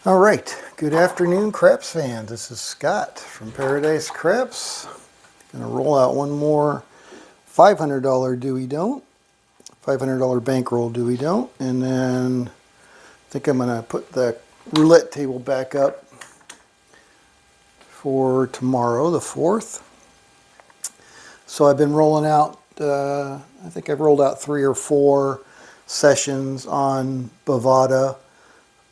All right, good afternoon, Craps fans. This is Scott from Paradise Craps. Gonna roll out one more $500 do we don't, $500 bankroll do we don't, and then I think I'm gonna put the roulette table back up for tomorrow, the 4th. So I've been rolling out, I think I've rolled out 3 or 4 sessions on Bovada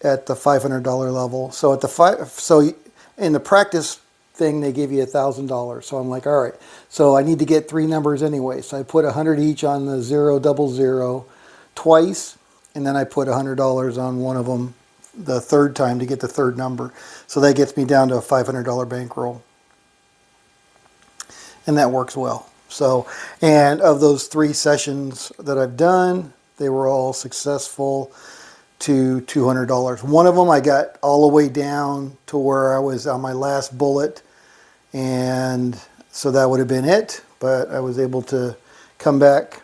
at the $500 level. So at the so in the practice thing they give you $1,000. So I'm like, all right. So I need to get 3 numbers anyway. So I put 100 each on the 000 twice, and then I put $100 on one of them the third time to get the third number. So that gets me down to a $500 bankroll, and that works well. So, and of those 3 sessions that I've done, they were all successful to $200. One of them I got all the way down to where I was on my last bullet, and so that would have been it, but I was able to come back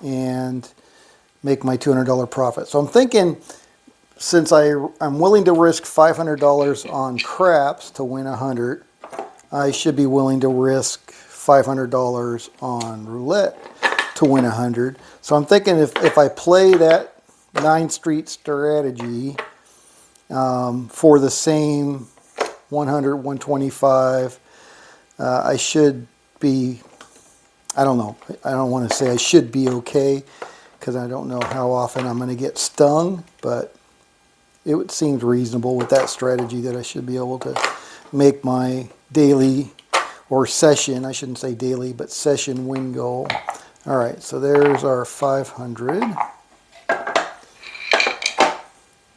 and make my $200 profit. So I'm thinking, since I'm willing to risk $500 on craps to win 100, I should be willing to risk $500 on roulette to win 100. So I'm thinking if I play that 9 street strategy for the same 100, 125, I should be, I don't know, I don't want to say I should be okay, because I don't know how often I'm going to get stung, but it seems reasonable with that strategy that I should be able to make my daily, or session, I shouldn't say daily, but session win goal. All right, so there's our 500.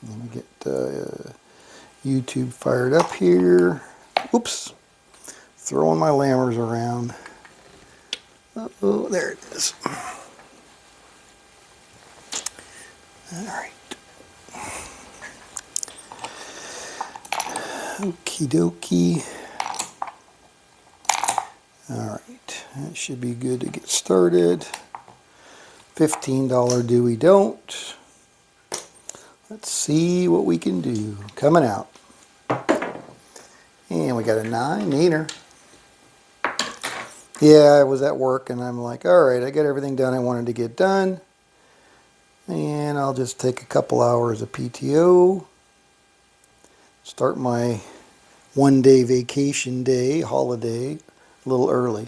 Let me get YouTube fired up here. Oops, throwing my lammers around. Oh, there it is. All right. Okie dokie. All right, that should be good to get started. $15 do we don't. Let's see what we can do. Coming out. And we got a 9, neater. Yeah, I was at work and I'm like, all right, I got everything done I wanted to get done. And I'll just take a couple hours of PTO. Start my 1-day vacation day, holiday, a little early.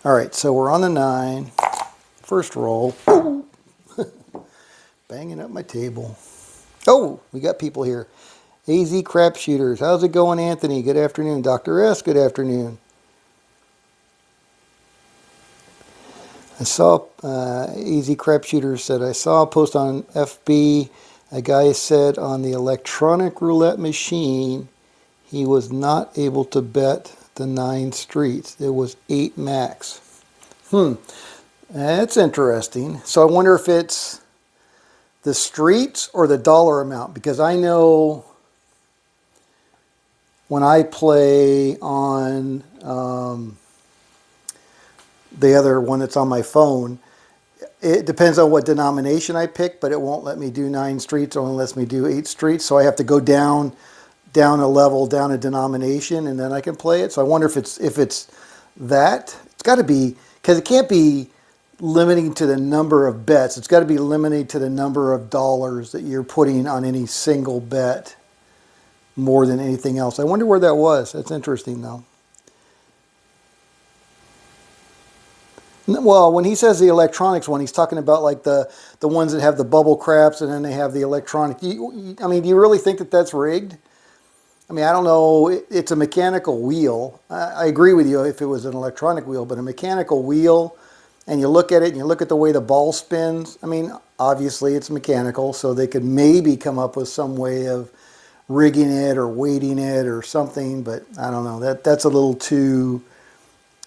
All right, so we're on the 9. First roll. Banging up my table. Oh, we got people here. AZ Crap Shooters. How's it going, Anthony? Good afternoon. Dr. S, good afternoon. I saw AZ Crap Shooters said, I saw a post on FB. A guy said on the electronic roulette machine, he was not able to bet the 9 streets. It was 8 max. That's interesting. So I wonder if it's the streets or the dollar amount, because I know when I play on the other one that's on my phone, it depends on what denomination I pick, but it won't let me do 9 streets, it only lets me do 8 streets, so I have to go down a level, down a denomination, and then I can play it. So I wonder if it's that. It's got to be, because it can't be limiting to the number of bets. It's got to be limited to the number of dollars that you're putting on any single bet more than anything else. I wonder where that was. That's interesting, though. Well, when he says the electronics one, he's talking about like the ones that have the bubble craps, and then they have the electronic. I mean, do you really think that that's rigged? I mean, I don't know. It's a mechanical wheel. I agree with you if it was an electronic wheel, but a mechanical wheel, and you look at it and you look at the way the ball spins. I mean, obviously it's mechanical, so they could maybe come up with some way of rigging it or weighting it or something, but I don't know. That's a little too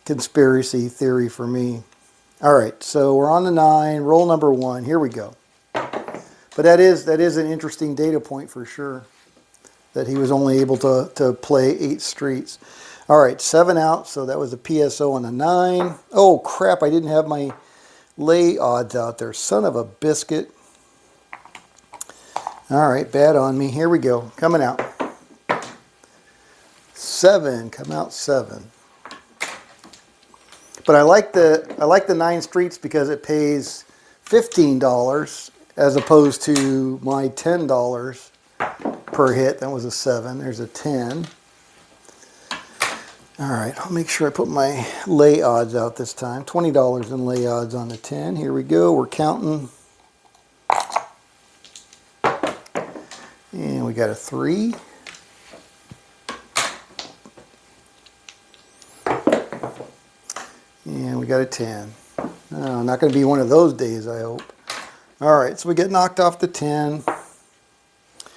conspiracy theory for me. All right, so we're on the 9, roll number 1. Here we go. But that is an interesting data point for sure, that he was only able to play 8 streets. All right, 7 out, so that was a PSO on a 9. Oh, crap, I didn't have my lay odds out there. Son of a biscuit. All right, bad on me. Here we go, coming out. 7, come out 7. But I like the 9 Streets because it pays $15 as opposed to my $10 per hit. That was a 7. There's a 10. All right, I'll make sure I put my lay odds out this time. $20 in lay odds on the 10. Here we go. We're counting. And we got a 3. And we got a 10. Oh, not going to be one of those days, I hope. All right, so we get knocked off the 10.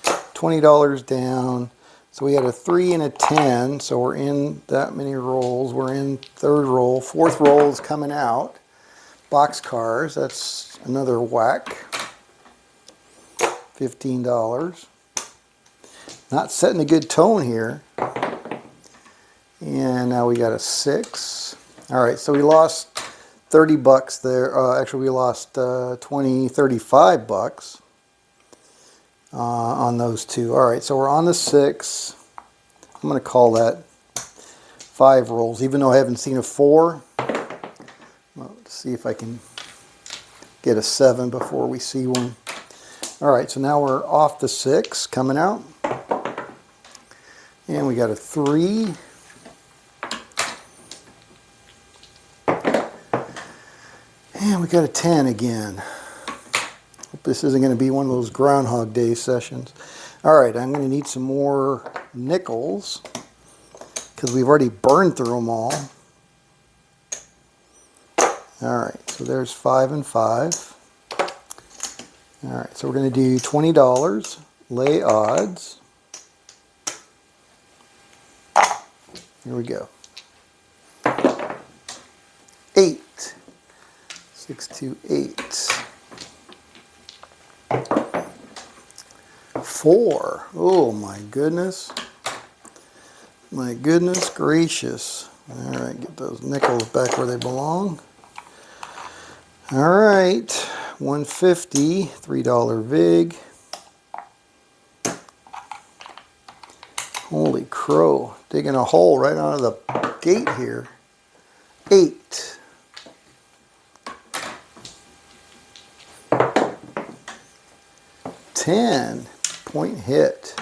$20 down. So we had a 3 and a 10, so we're in that many rolls. We're in third roll. Fourth roll is coming out. Boxcars, that's another whack. $15. Not setting a good tone here. And now we got a 6. All right, so we lost 30 bucks there. Actually, we lost 35 bucks. On those two. All right, so we're on the 6. I'm going to call that 5 rolls, even though I haven't seen a 4. Well, let's see if I can get a 7 before we see one. All right, so now we're off the 6 coming out. And we got a 3. And we got a 10 again. Hope this isn't going to be one of those Groundhog Day sessions. All right, I'm going to need some more nickels because we've already burned through them all. All right, so there's 5 and 5. All right, so we're going to do $20, lay odds. Here we go. 8. 6, 2, 8. 4. Oh my goodness. My goodness gracious. All right, get those nickels back where they belong. All right, $150, $3 VIG. Holy crow, digging a hole right out of the gate here. 8. $10 hit.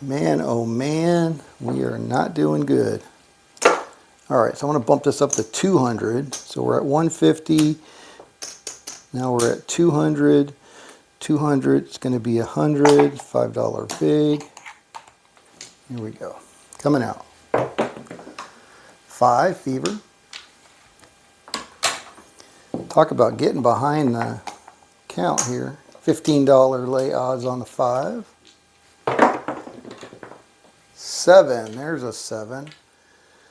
Man, oh man, we are not doing good. All right, so I want to bump this up to 200. So we're at 150. Now we're at 200. 200, it's going to be 100. $5 VIG. Here we go. Coming out. 5, fever. Talk about getting behind the count here. $15 lay odds on the 5. 7, there's a 7.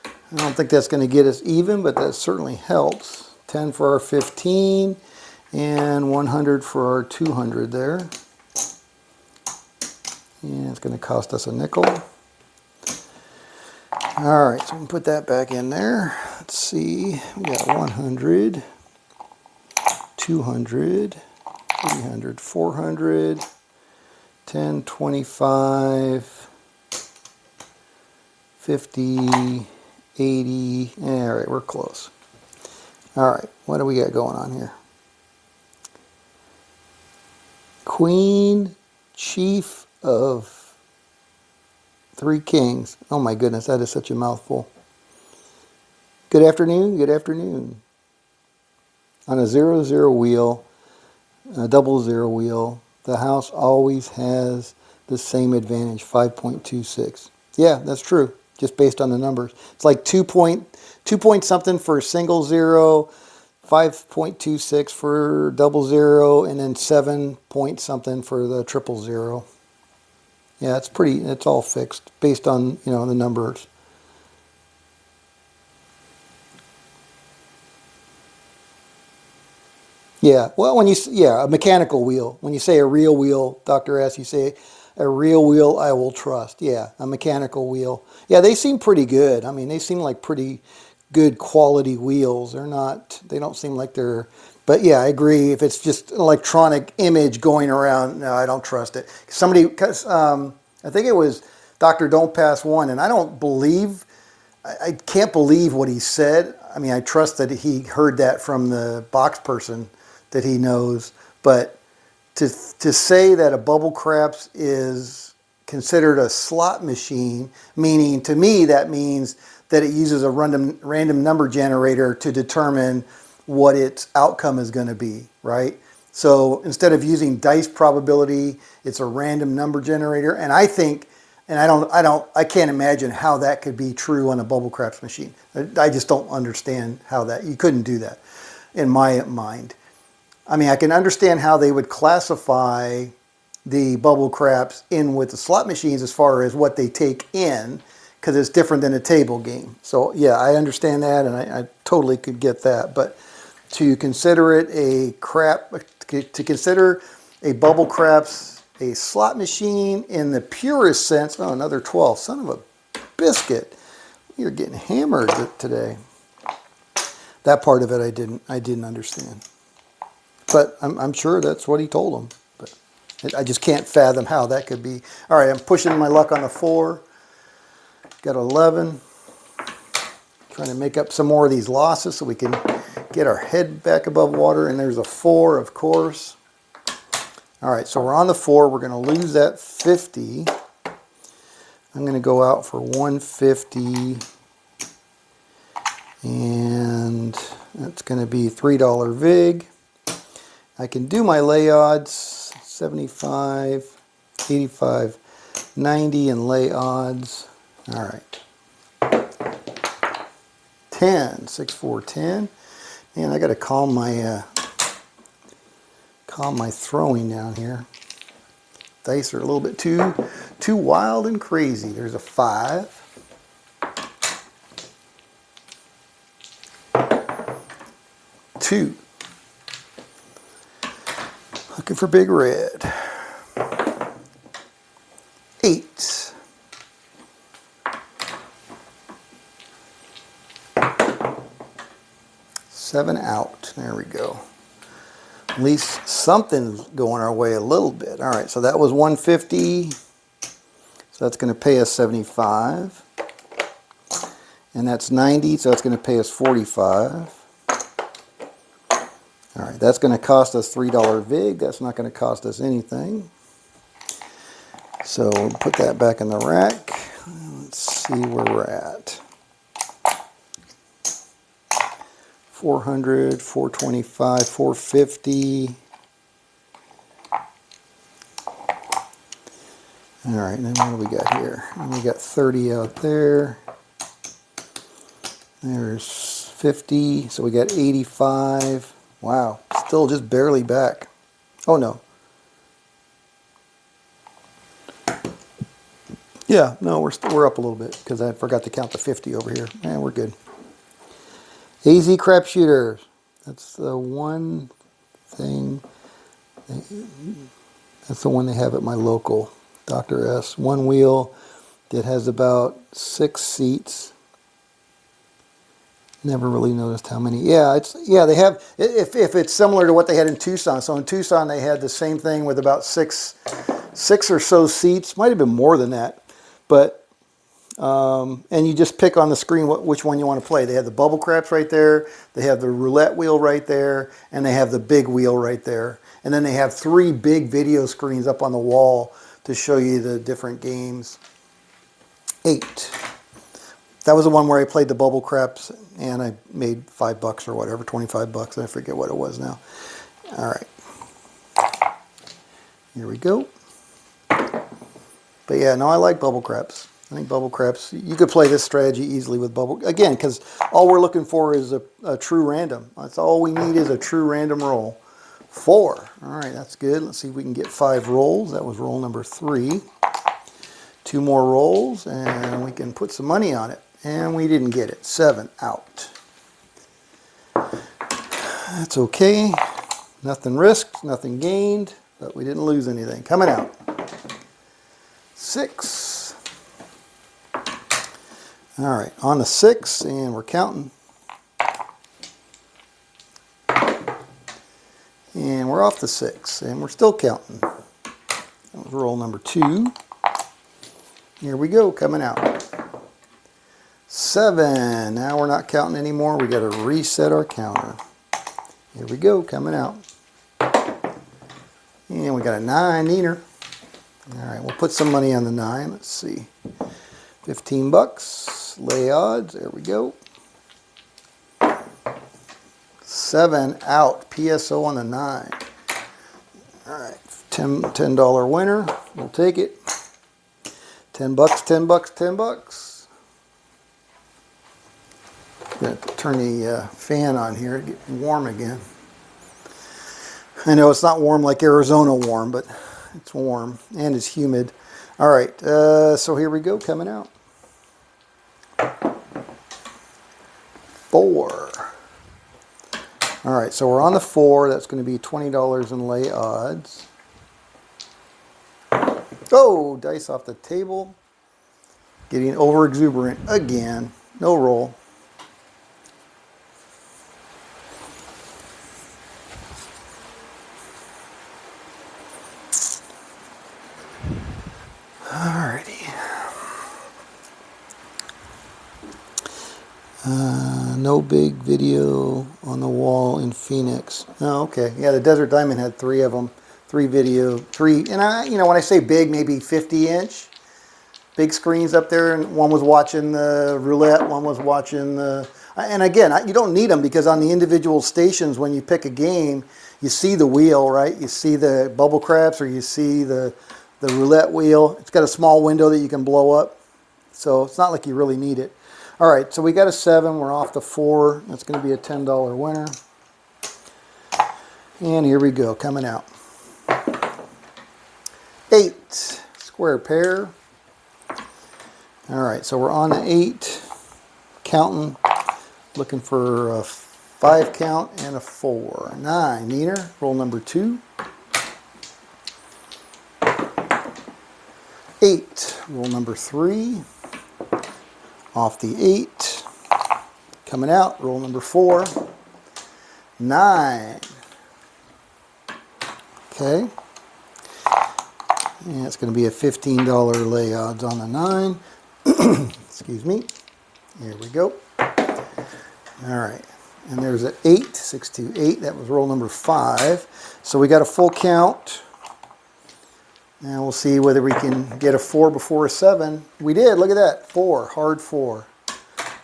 I don't think that's going to get us even, but that certainly helps. 10 for our 15 and 100 for our 200 there. And it's going to cost us a nickel. All right, so we can put that back in there. Let's see, we got 100, 200, 300, 400, 10, 25, 50, 80. All right, we're close. All right, what do we got going on here? Queen, Chief of 3 Kings. Oh my goodness, that is such a mouthful. Good afternoon, good afternoon. On a 0-0 wheel, a 0-0 wheel, the house always has the same advantage, 5.26. Yeah, that's true, just based on the numbers. It's like 2 point something for a single 0, 5.26 for 0-0, and then 7 point something for the 0-0. Yeah, it's all fixed based on, the numbers. Yeah, well, a mechanical wheel. When you say a real wheel, Dr. S, you say a real wheel I will trust. Yeah, a mechanical wheel. Yeah, they seem pretty good. I mean, they seem like pretty good quality wheels. They don't seem like they're, but yeah, I agree. If it's just an electronic image going around, no, I don't trust it. I think it was Doctor, don't pass one. And I don't believe, I can't believe what he said. I mean, I trust that he heard that from the box person that he knows. But to say that a bubble craps is considered a slot machine, meaning to me that means that it uses a random number generator to determine what its outcome is going to be, right? So instead of using dice probability, it's a random number generator. And I think, and I can't imagine how that could be true on a bubble craps machine. I just don't understand how that, you couldn't do that in my mind. I mean, I can understand how they would classify the bubble craps in with the slot machines as far as what they take in, because it's different than a table game. So yeah, I understand that, and I totally could get that. But to consider it a to consider a bubble craps a slot machine in the purest sense, oh, another 12, son of a biscuit. You're getting hammered today. That part of it I didn't understand. But I'm sure that's what he told them. But I just can't fathom how that could be. All right, I'm pushing my luck on the 4. Got 11. Trying to make up some more of these losses so we can get our head back above water. And there's a 4, of course. All right, so we're on the 4. We're going to lose that 50. I'm going to go out for 150. And that's going to be $3 vig. I can do my lay odds, 75, 85, 90 and lay odds. All right. 10, 6, 4, 10. Man, I got to calm my throwing down here. Dice are a little bit too wild and crazy. There's a 5. Two. Looking for big red. 8. 7 out. There we go. At least something's going our way a little bit. All right, so that was 150. So that's going to pay us 75. And that's 90, so that's going to pay us 45. All right, that's going to cost us $3 vig. That's not going to cost us anything. So we'll put that back in the rack. Let's see where we're at. 400, 425, 450. All right, and then what do we got here? And we got 30 out there. There's 50, so we got 85. Wow, still just barely back. Oh no. Yeah, no, we're up a little bit because I forgot to count the 50 over here. Man, we're good. AZ Crapshooter. That's the one thing. That's the one they have at my local Dr. S. One wheel that has about 6 seats. Never really noticed how many. Yeah, they have. If it's similar to what they had in Tucson. So in Tucson they had the same thing with about six or so seats. Might have been more than that, but and you just pick on the screen which one you want to play. They have the bubble craps right there. They have the roulette wheel right there, and they have the big wheel right there. And then they have 3 big video screens up on the wall to show you the different games. 8. That was the one where I played the bubble craps and I made $5 or whatever, 25 bucks. I forget what it was now. All right. Here we go. But yeah, no, I like bubble craps. I think bubble craps, you could play this strategy easily with bubble. Again, because all we're looking for is a true random. That's all we need is a true random roll. 4. All right, that's good. Let's see if we can get 5 rolls. That was roll number 3. 2 more rolls and we can put some money on it. And we didn't get it. 7 out. That's okay. Nothing risked, nothing gained, but we didn't lose anything. Coming out. 6. All right, on the 6, and we're counting. And we're off the 6, and we're still counting. That was roll number 2. Here we go, coming out. 7. Now we're not counting anymore. We got to reset our counter. Here we go, coming out. And we got a 9 neater. All right, we'll put some money on the 9. Let's see. 15 bucks. Lay odds. There we go. 7 out. PSO on the 9. All right, $10 winner. We'll take it. 10 bucks, 10 bucks, 10 bucks. I'm going to turn the fan on here to get warm again. I know it's not warm like Arizona warm, but it's warm and it's humid. All right, so here we go, coming out. 4. All right, so we're on the 4. That's going to be $20 in lay odds. Oh, dice off the table. Getting over exuberant again. No roll. Alrighty. No big video on the wall in Phoenix. Oh, okay. Yeah, the Desert Diamond had 3 of them. 3 video, 3, and when I say big, maybe 50-inch. Big screens up there, and one was watching the roulette, one was watching the... And again, you don't need them because on the individual stations, when you pick a game, you see the wheel, right? You see the bubble craps, or you see the roulette wheel. It's got a small window that you can blow up, so it's not like you really need it. All right, so we got a 7. We're off the 4. That's going to be a $10 winner. And here we go, coming out. 8. Square pair. All right, so we're on the 8. Counting. Looking for a 5 count and a 4. 9. Neater. Roll number 2. 8. Roll number 3. Off the 8. Coming out. Roll number 4. 9. Okay. And it's going to be a $15 lay odds on the 9. Excuse me. Here we go. All right. And there's an 8. 6, 2, 8. That was roll number 5. So we got a full count. Now we'll see whether we can get a 4 before a 7. We did. Look at that. 4. Hard 4.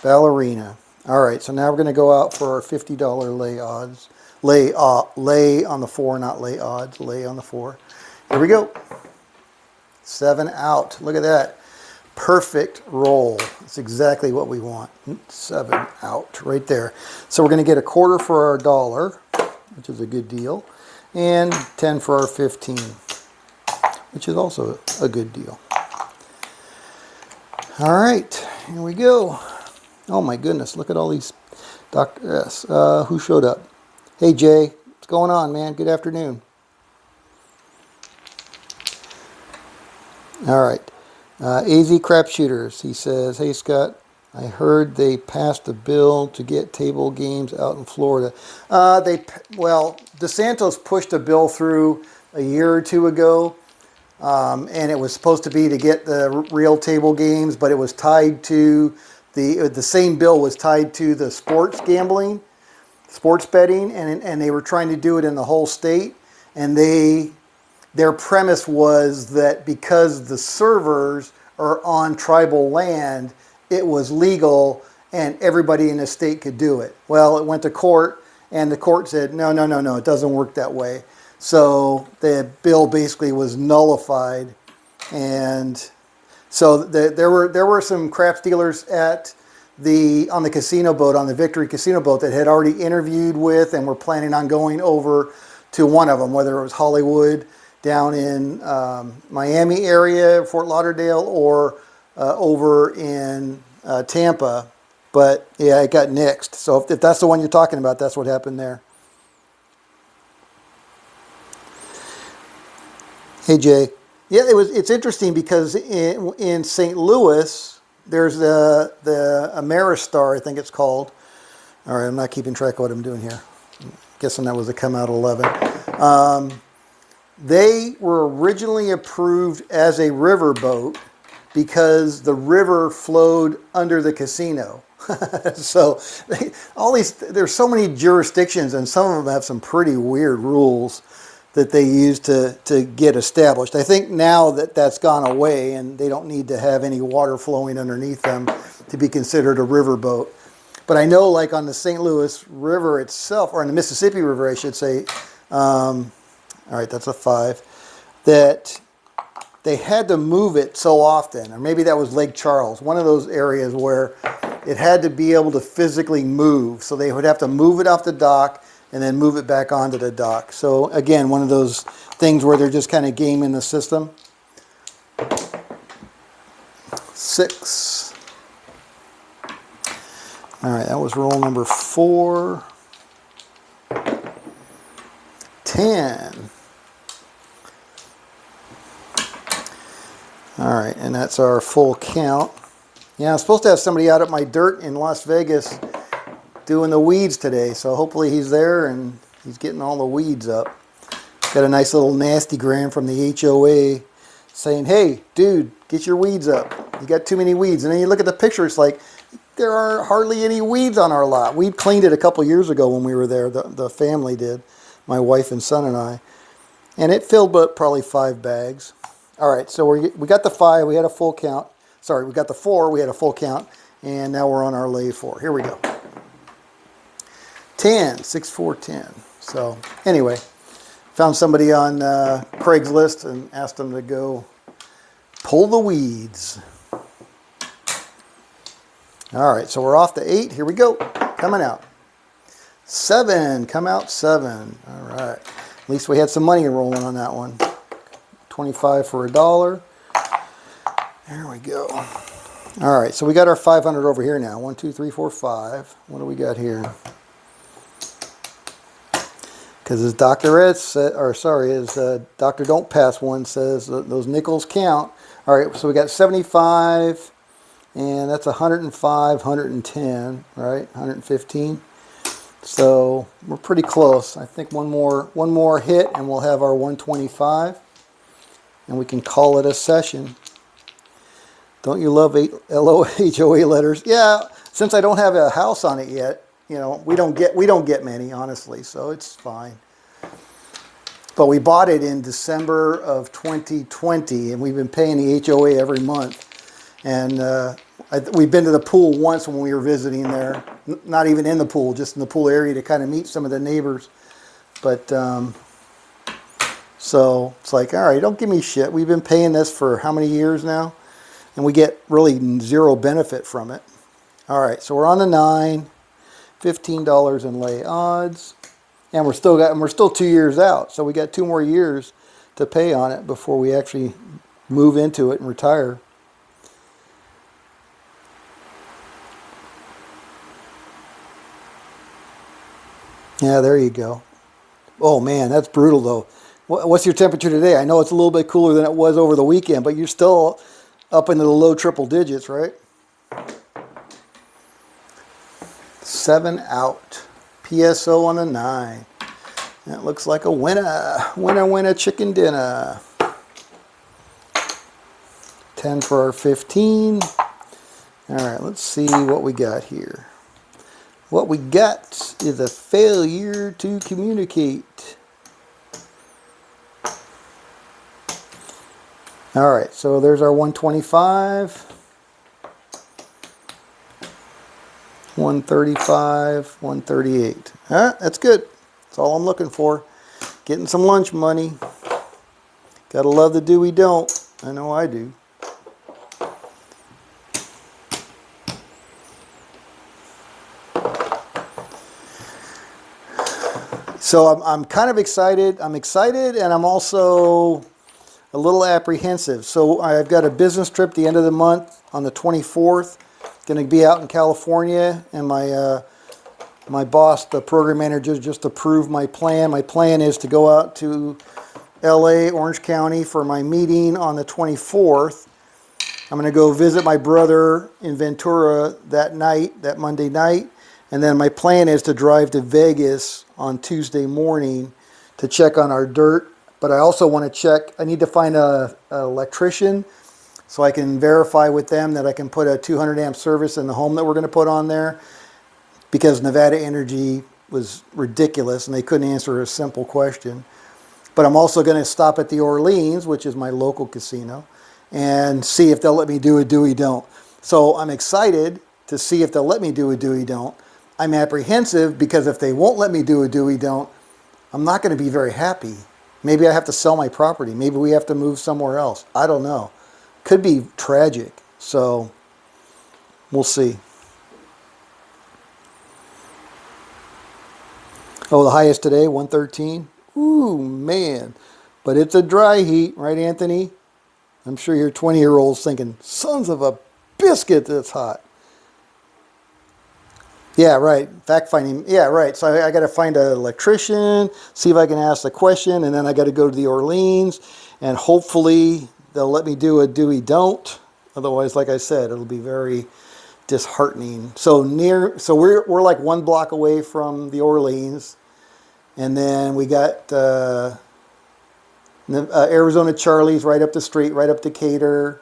Ballerina. All right. So now we're going to go out for our $50 lay odds. Lay on the 4, not lay odds. Lay on the 4. Here we go. 7 out. Look at that. Perfect roll. That's exactly what we want. 7 out right there. So we're going to get a quarter for our $1, which is a good deal, and 10 for our 15, which is also a good deal. All right, here we go. Oh my goodness, look at all these Dr. S. Who showed up? Hey Jay, what's going on, man? Good afternoon. All right. AZ Crapshooters, he says, hey Scott, I heard they passed a bill to get table games out in Florida. DeSantis pushed a bill through a year or 2 ago, and it was supposed to be to get the real table games, but it was tied to, the same bill was tied to the sports gambling, sports betting, and they were trying to do it in the whole state, and their premise was that because the servers are on tribal land, it was legal and everybody in the state could do it. Well, it went to court, and the court said, no, it doesn't work that way. So the bill basically was nullified, and so there were some craps dealers on the casino boat, on the Victory Casino boat, that had already interviewed with and were planning on going over to one of them, whether it was Hollywood, down in Miami area, Fort Lauderdale, or over in Tampa. But yeah, it got nixed. So if that's the one you're talking about, that's what happened there. Hey Jay, yeah, it's interesting because in St. Louis there's the Ameristar, I think it's called. All right, I'm not keeping track of what I'm doing here. I'm guessing that was the Come Out 11. They were originally approved as a riverboat, because the river flowed under the casino. So there's so many jurisdictions, and some of them have some pretty weird rules that they use to get established. I think now that that's gone away and they don't need to have any water flowing underneath them to be considered a riverboat. But I know, like on the St. Louis River itself, or on the Mississippi River, I should say, all right, that's a 5, that they had to move it so often, or maybe that was Lake Charles, one of those areas where it had to be able to physically move. So they would have to move it off the dock and then move it back onto the dock. So again, one of those things where they're just kind of gaming the system. 6. All right, that was roll number 4. 10. All right, and that's our full count. Yeah, I'm supposed to have somebody out at my dirt in Las Vegas doing the weeds today, so hopefully he's there and he's getting all the weeds up. Got a nice little nasty gram from the HOA saying, hey, dude, get your weeds up. You got too many weeds. And then you look at the picture, it's like, there are hardly any weeds on our lot. We cleaned it a couple years ago when we were there. The family did, my wife and son and I. And it filled up probably 5 bags. All right, so we got the 5, we had a full count. Sorry, we got the 4, we had a full count. And now we're on our lay 4. Here we go. 10, 6, 4, 10. So anyway, found somebody on Craigslist and asked them to go pull the weeds. All right, so we're off to 8. Here we go. Coming out. 7. Come out 7. All right. At least we had some money rolling on that one. 25 for $1. There we go. All right, so we got our 500 over here now. 1, 2, 3, 4, 5. What do we got here? Because as Dr. Ed said, or sorry, as Dr. Don't Pass one says, those nickels count. All right, so we got 75, and that's 105, 110, right? 115. So we're pretty close. I think one more hit, and we'll have our 125, and we can call it a session. Don't you love HOA letters? Yeah. Since I don't have a house on it yet, you know, we don't get many, honestly, so it's fine. But we bought it in December of 2020, and we've been paying the HOA every month. And we've been to the pool once when we were visiting there. Not even in the pool, just in the pool area to kind of meet some of the neighbors. But so it's like, all right, don't give me shit. We've been paying this for how many years now? And we get really zero benefit from it. All right, so we're on the 9. $15 in lay odds, and we're still 2 years out, so we got 2 more years to pay on it before we actually move into it and retire. Yeah, there you go. Oh man, that's brutal though. What's your temperature today? I know it's a little bit cooler than it was over the weekend, but you're still up into the low triple digits, right? 7 out. PSO on a 9. That looks like a winner. Winner, chicken dinner. 10 for our 15. All right, let's see what we got here. What we got is a failure to communicate. All right, so there's our 125. 135, 138. That's good. That's all I'm looking for. Getting some lunch money. Gotta love the do we don't. I know I do. So I'm kind of excited. I'm excited, and I'm also a little apprehensive. So I've got a business trip the end of the month on the 24th. Going to be out in California, and my boss, the program manager, just approved my plan. My plan is to go out to LA, Orange County for my meeting on the 24th. I'm going to go visit my brother in Ventura that night, that Monday night. And then my plan is to drive to Vegas on Tuesday morning to check on our dirt. But I also want to check, I need to find an electrician. so I can verify with them that I can put a 200 amp service in the home that we're going to put on there, because Nevada Energy was ridiculous and they couldn't answer a simple question. But I'm also going to stop at the Orleans, which is my local casino, and see if they'll let me do a do-we-don't. So I'm excited to see if they'll let me do a do-we-don't. I'm apprehensive because if they won't let me do a do-we-don't, I'm not going to be very happy. Maybe I have to sell my property. Maybe we have to move somewhere else. I don't know. Could be tragic. So we'll see. Oh, the highest today, 113. Ooh, man. But it's a dry heat, right, Anthony? I'm sure your 20-year-old's thinking, sons of a biscuit, that's hot. Yeah, right. Fact finding. Yeah, right. So I got to find an electrician, see if I can ask the question, and then I got to go to the Orleans, and hopefully they'll let me do a do-we-don't. Otherwise, like I said, it'll be very disheartening. So we're like 1 block away from the Orleans, and then we got Arizona Charlie's right up the street, right up Decatur.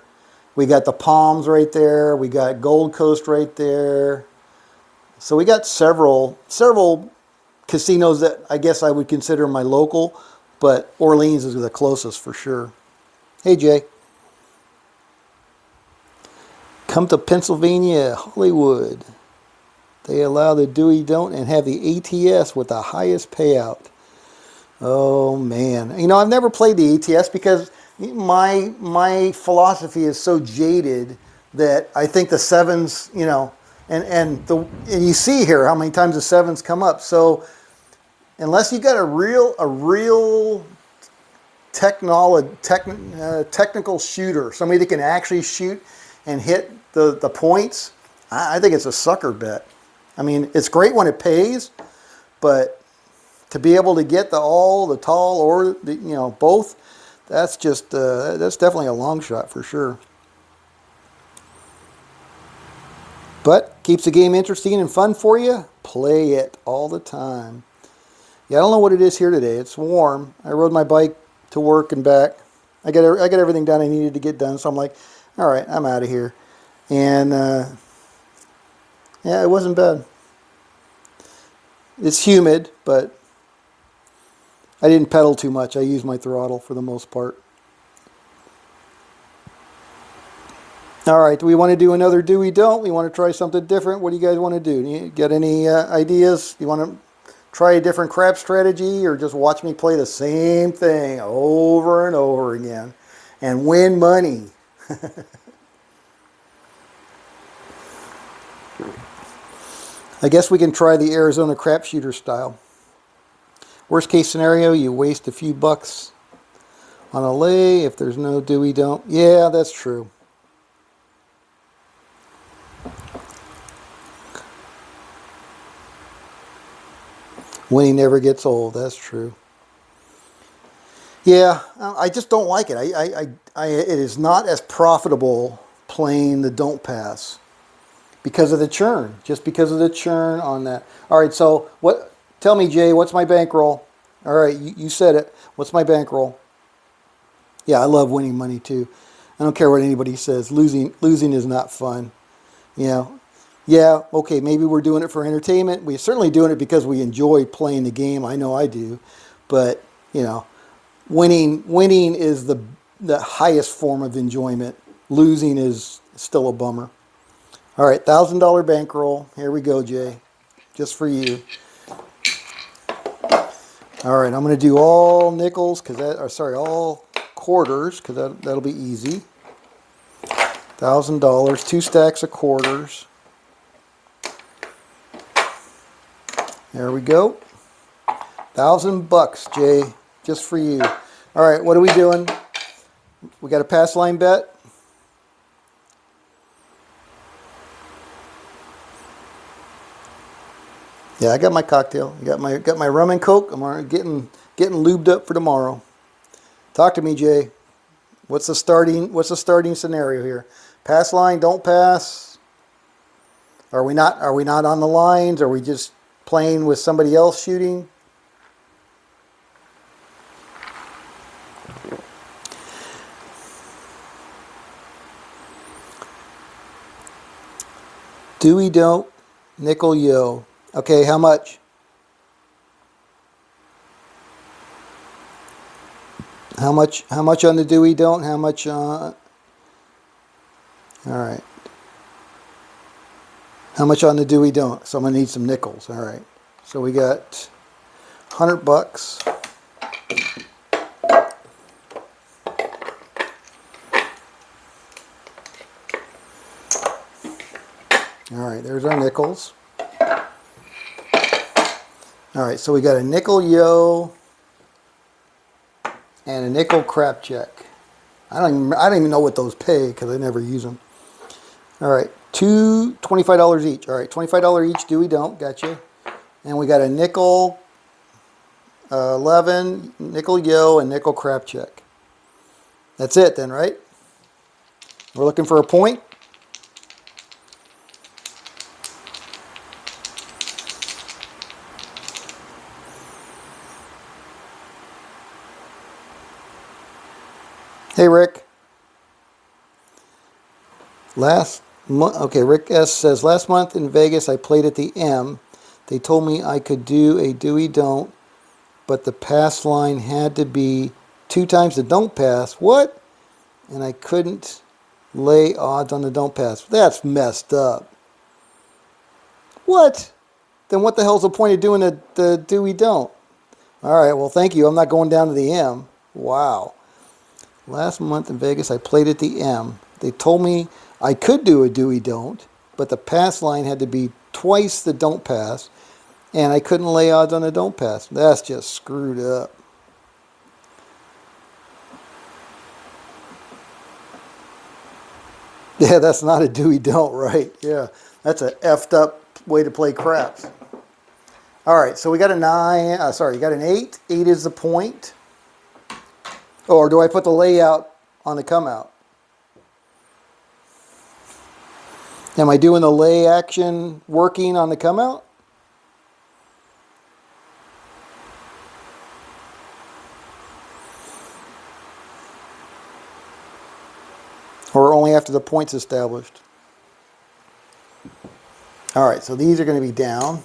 We got the Palms right there. We got Gold Coast right there. So we got several casinos that I guess I would consider my local, but Orleans is the closest for sure. Hey, Jay. Come to Pennsylvania, Hollywood. They allow the do-we-don't and have the ATS with the highest payout. Oh, man. You know, I've never played the ATS because my philosophy is so jaded that I think the sevens, you know, and you see here how many times the sevens come up. So unless you got a real technical shooter, somebody that can actually shoot and hit the points, I think it's a sucker bet. I mean, it's great when it pays, but to be able to get the tall, or both, that's just that's definitely a long shot for sure. But keeps the game interesting and fun for you. Play it all the time. Yeah, I don't know what it is here today. It's warm. I rode my bike to work and back. I got everything done I needed to get done. So I'm like, all right, I'm out of here. And yeah, it wasn't bad. It's humid, but I didn't pedal too much. I used my throttle for the most part. All right, do we want to do another do-we-don't? We want to try something different? What do you guys want to do? You got any ideas? You want to try a different crap strategy, or just watch me play the same thing over and over again and win money? I guess we can try the Arizona crapshooter style. Worst case scenario, you waste a few bucks on a lay if there's no do-we-don't. Yeah, that's true. Winning never gets old. That's true. Yeah, I just don't like it. It is not as profitable playing the don't pass because of the churn. Just because of the churn on that. All right, so what? Tell me, Jay, what's my bankroll? All right, you said it. What's my bankroll? Yeah, I love winning money too. I don't care what anybody says. Losing is not fun. You know. Yeah, okay, maybe we're doing it for entertainment. We're certainly doing it because we enjoy playing the game. I know I do. But, winning is the highest form of enjoyment. Losing is still a bummer. All right, $1,000 bankroll. Here we go, Jay. Just for you. All right, I'm going to do all nickels, all quarters, because that'll be easy. $1,000, 2 stacks of quarters. There we go. $1,000, Jay, just for you. All right, what are we doing? We got a pass line bet. Yeah, I got my cocktail. I got my rum and coke. I'm getting lubed up for tomorrow. Talk to me, Jay. What's the starting scenario here? Pass line, don't pass. Are we not on the lines? Are we just playing with somebody else shooting? Dewey don't, nickel yo. Okay, how much? How much on the Dewey don't? How much on... All right. How much on the Dewey don't? So I'm going to need some nickels. All right. So we got $100. All right, there's our nickels. All right, so we got a nickel yo and a nickel crap check. I don't even know what those pay because I never use them. All right, $25 each. All right, $25 each. Dewey don't. Gotcha. And we got a nickel 11, nickel yo, and nickel crap check. That's it then, right? We're looking for a point. Hey, Rick. Rick S. says, last month in Vegas, I played at the M. They told me I could do a Dewey don't, but the pass line had to be 2 times the don't pass. What? And I couldn't lay odds on the don't pass. That's messed up. What? Then what the hell's the point of doing the Dewey don't? All right, well, thank you. I'm not going down to the M. Wow. Last month in Vegas, I played at the M. They told me I could do a Dewey don't, but the pass line had to be twice the don't pass, and I couldn't lay odds on the don't pass. That's just screwed up. Yeah, that's not a Dewey don't, right? Yeah, that's a effed up way to play craps. All right, so we got a 9. You got an 8. 8 is the point. Or do I put the layout on the come out? Am I doing the lay action working on the come out? Or only after the point's established? All right, so these are going to be down.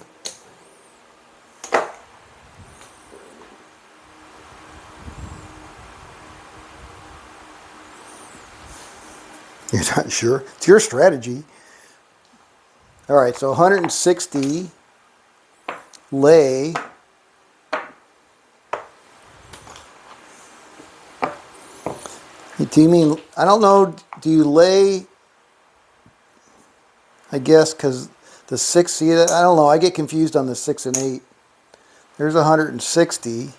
You're not sure? It's your strategy. All right, so 160 lay. Do you mean, I don't know, do you lay, I guess, because the 6, see, I don't know, I get confused on the 6 and 8. There's 160.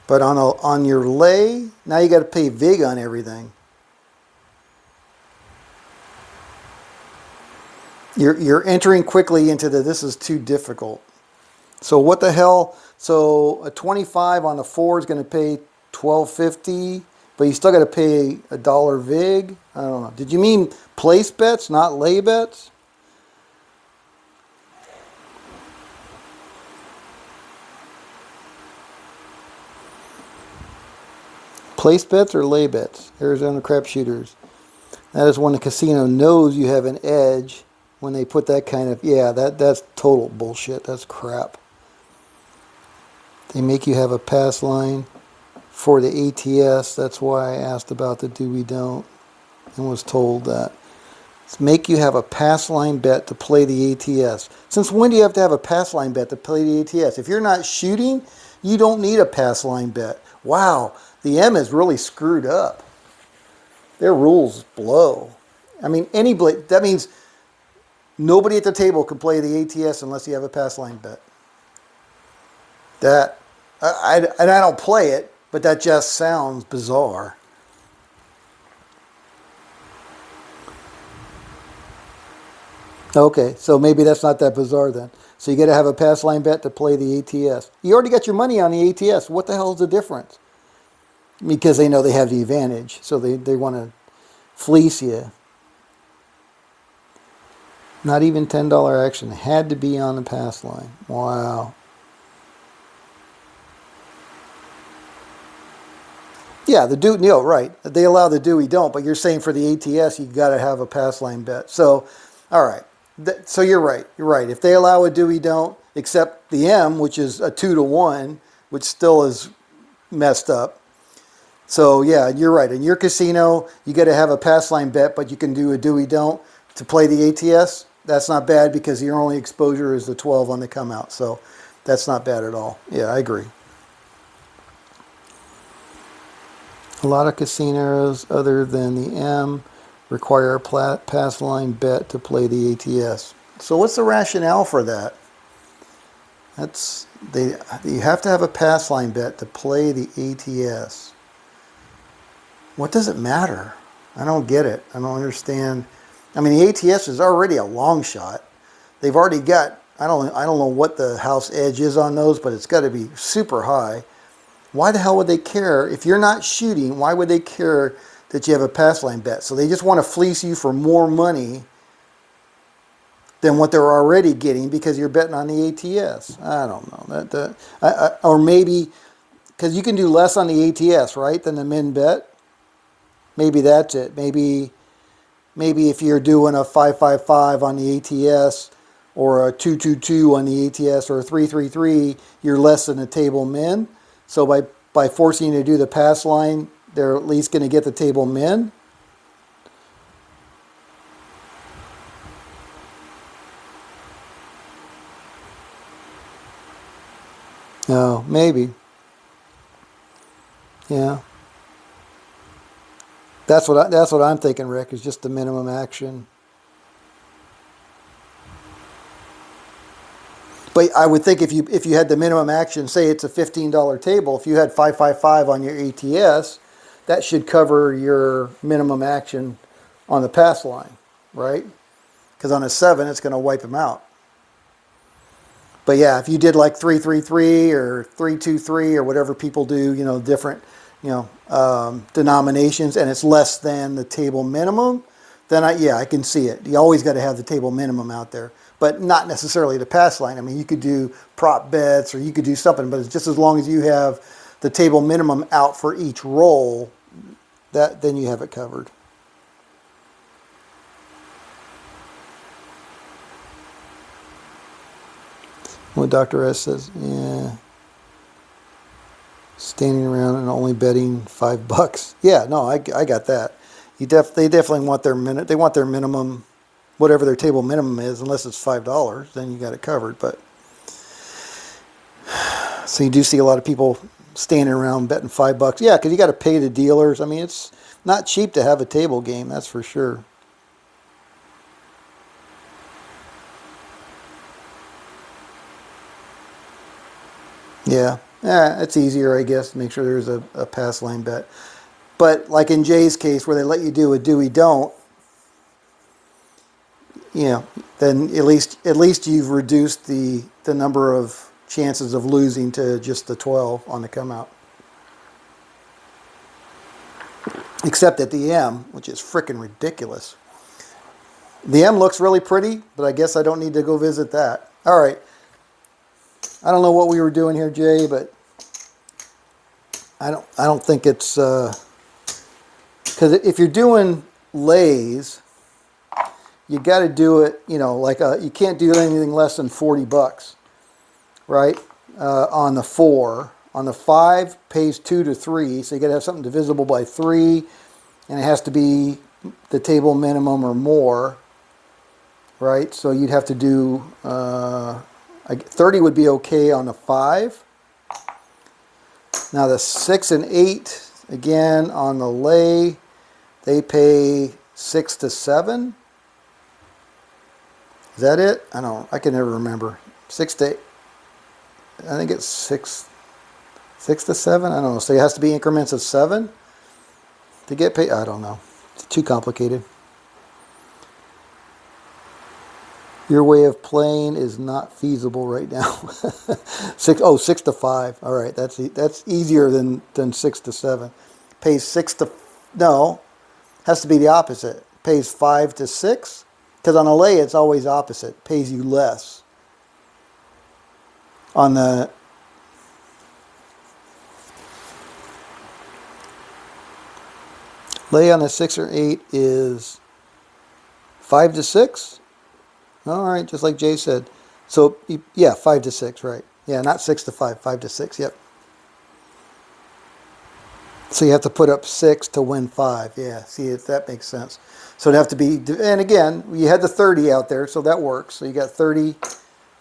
But on your lay, now you got to pay vig on everything. You're entering quickly into this is too difficult. So what the hell? So a 25 on the 4 is going to pay $12.50, but you still got to pay $1 vig. I don't know. Did you mean place bets, not lay bets? Place bets or lay bets? Arizona Crapshooters. That is when the casino knows you have an edge. When they put that kind of, yeah, that's total bullshit. That's crap. They make you have a pass line for the ATS. That's why I asked about the Dewey don't and was told that. It's make you have a pass line bet to play the ATS. Since when do you have to have a pass line bet to play the ATS? If you're not shooting, you don't need a pass line bet. Wow, the M is really screwed up. Their rules blow. I mean, that means nobody at the table can play the ATS unless you have a pass line bet. And I don't play it, but that just sounds bizarre. Okay, so maybe that's not that bizarre then. So you got to have a pass line bet to play the ATS. You already got your money on the ATS. What the hell is the difference? Because they know they have the advantage, so they want to fleece you. Not even $10 action. It had to be on the pass line. Wow. Yeah, right. They allow the Dewey don't, but you're saying for the ATS, you got to have a pass line bet. So All right. So you're right. You're right. If they allow a do we don't, except the M, which is a 2-to-1, which still is messed up. So yeah, you're right. In your casino, you got to have a pass line bet, but you can do a do we don't to play the ATS. That's not bad because your only exposure is the 12 on the come out. So that's not bad at all. Yeah, I agree. A lot of casinos other than the M require a pass line bet to play the ATS. So what's the rationale for that? You have to have a pass line bet to play the ATS. What does it matter? I don't get it. I don't understand. I mean, the ATS is already a long shot. They've already got, I don't know what the house edge is on those, but it's got to be super high. Why the hell would they care? If you're not shooting, why would they care that you have a pass line bet? So they just want to fleece you for more money than what they're already getting because you're betting on the ATS. I don't know. Or maybe, because you can do less on the ATS, right, than the min bet. Maybe that's it. Maybe if you're doing a 555 on the ATS or a 222 on the ATS or a 333, you're less than the table min. So by forcing you to do the pass line, they're at least going to get the table min. No, maybe. Yeah. That's what I'm thinking, Rick, is just the minimum action. But I would think if you had the minimum action, say it's a $15 table, if you had 555 on your ATS, that should cover your minimum action on the pass line, right? Because on a 7, it's going to wipe them out. But yeah, if you did like 333 or 323 or whatever people do, different, denominations, and it's less than the table minimum, then I can see it. You always got to have the table minimum out there, but not necessarily the pass line. I mean, you could do prop bets or you could do something, but it's just as long as you have the table minimum out for each roll, then you have it covered. What Dr. S says, yeah, standing around and only betting $5. Yeah, no, I got that. They definitely want their minimum, whatever their table minimum is, unless it's $5, then you got it covered. But so you do see a lot of people standing around betting $5. Yeah, because you got to pay the dealers. I mean, it's not cheap to have a table game, that's for sure. Yeah, it's easier, I guess, to make sure there's a pass line bet. But like in Jay's case, where they let you do a do we don't, then at least you've reduced the number of chances of losing to just the 12 on the come out. Except at the M, which is freaking ridiculous. The M looks really pretty, but I guess I don't need to go visit that. All right. I don't know what we were doing here, Jay, but I don't think it's because if you're doing lays, you got to do it. You can't do anything less than $40, right? On the 4, on the 5 pays 2 to 3, so you got to have something divisible by 3, and it has to be the table minimum or more, right? So you'd have to do 30 would be okay on the 5. Now the 6 and 8, again, on the lay, they pay 6 to 7. Is that it? I can never remember. 6 to 8. I think it's 6 to 7. I don't know. So it has to be increments of 7 to get paid. I don't know. It's too complicated. Your way of playing is not feasible right now. 6 to 5. All right, that's easier than 6 to 7. Pays 6 to has to be the opposite. Pays 5 to 6 because on a lay it's always opposite. Pays you less. On the lay on the 6 or 8 is 5 to 6. All right, just like Jay said. So, yeah, 5 to 6, right. Yeah, not 6 to 5, 5 to 6, yep. So you have to put up 6 to win 5. Yeah, see if that makes sense. So it'd have to be, and again, you had the 30 out there, so that works. So you got 30,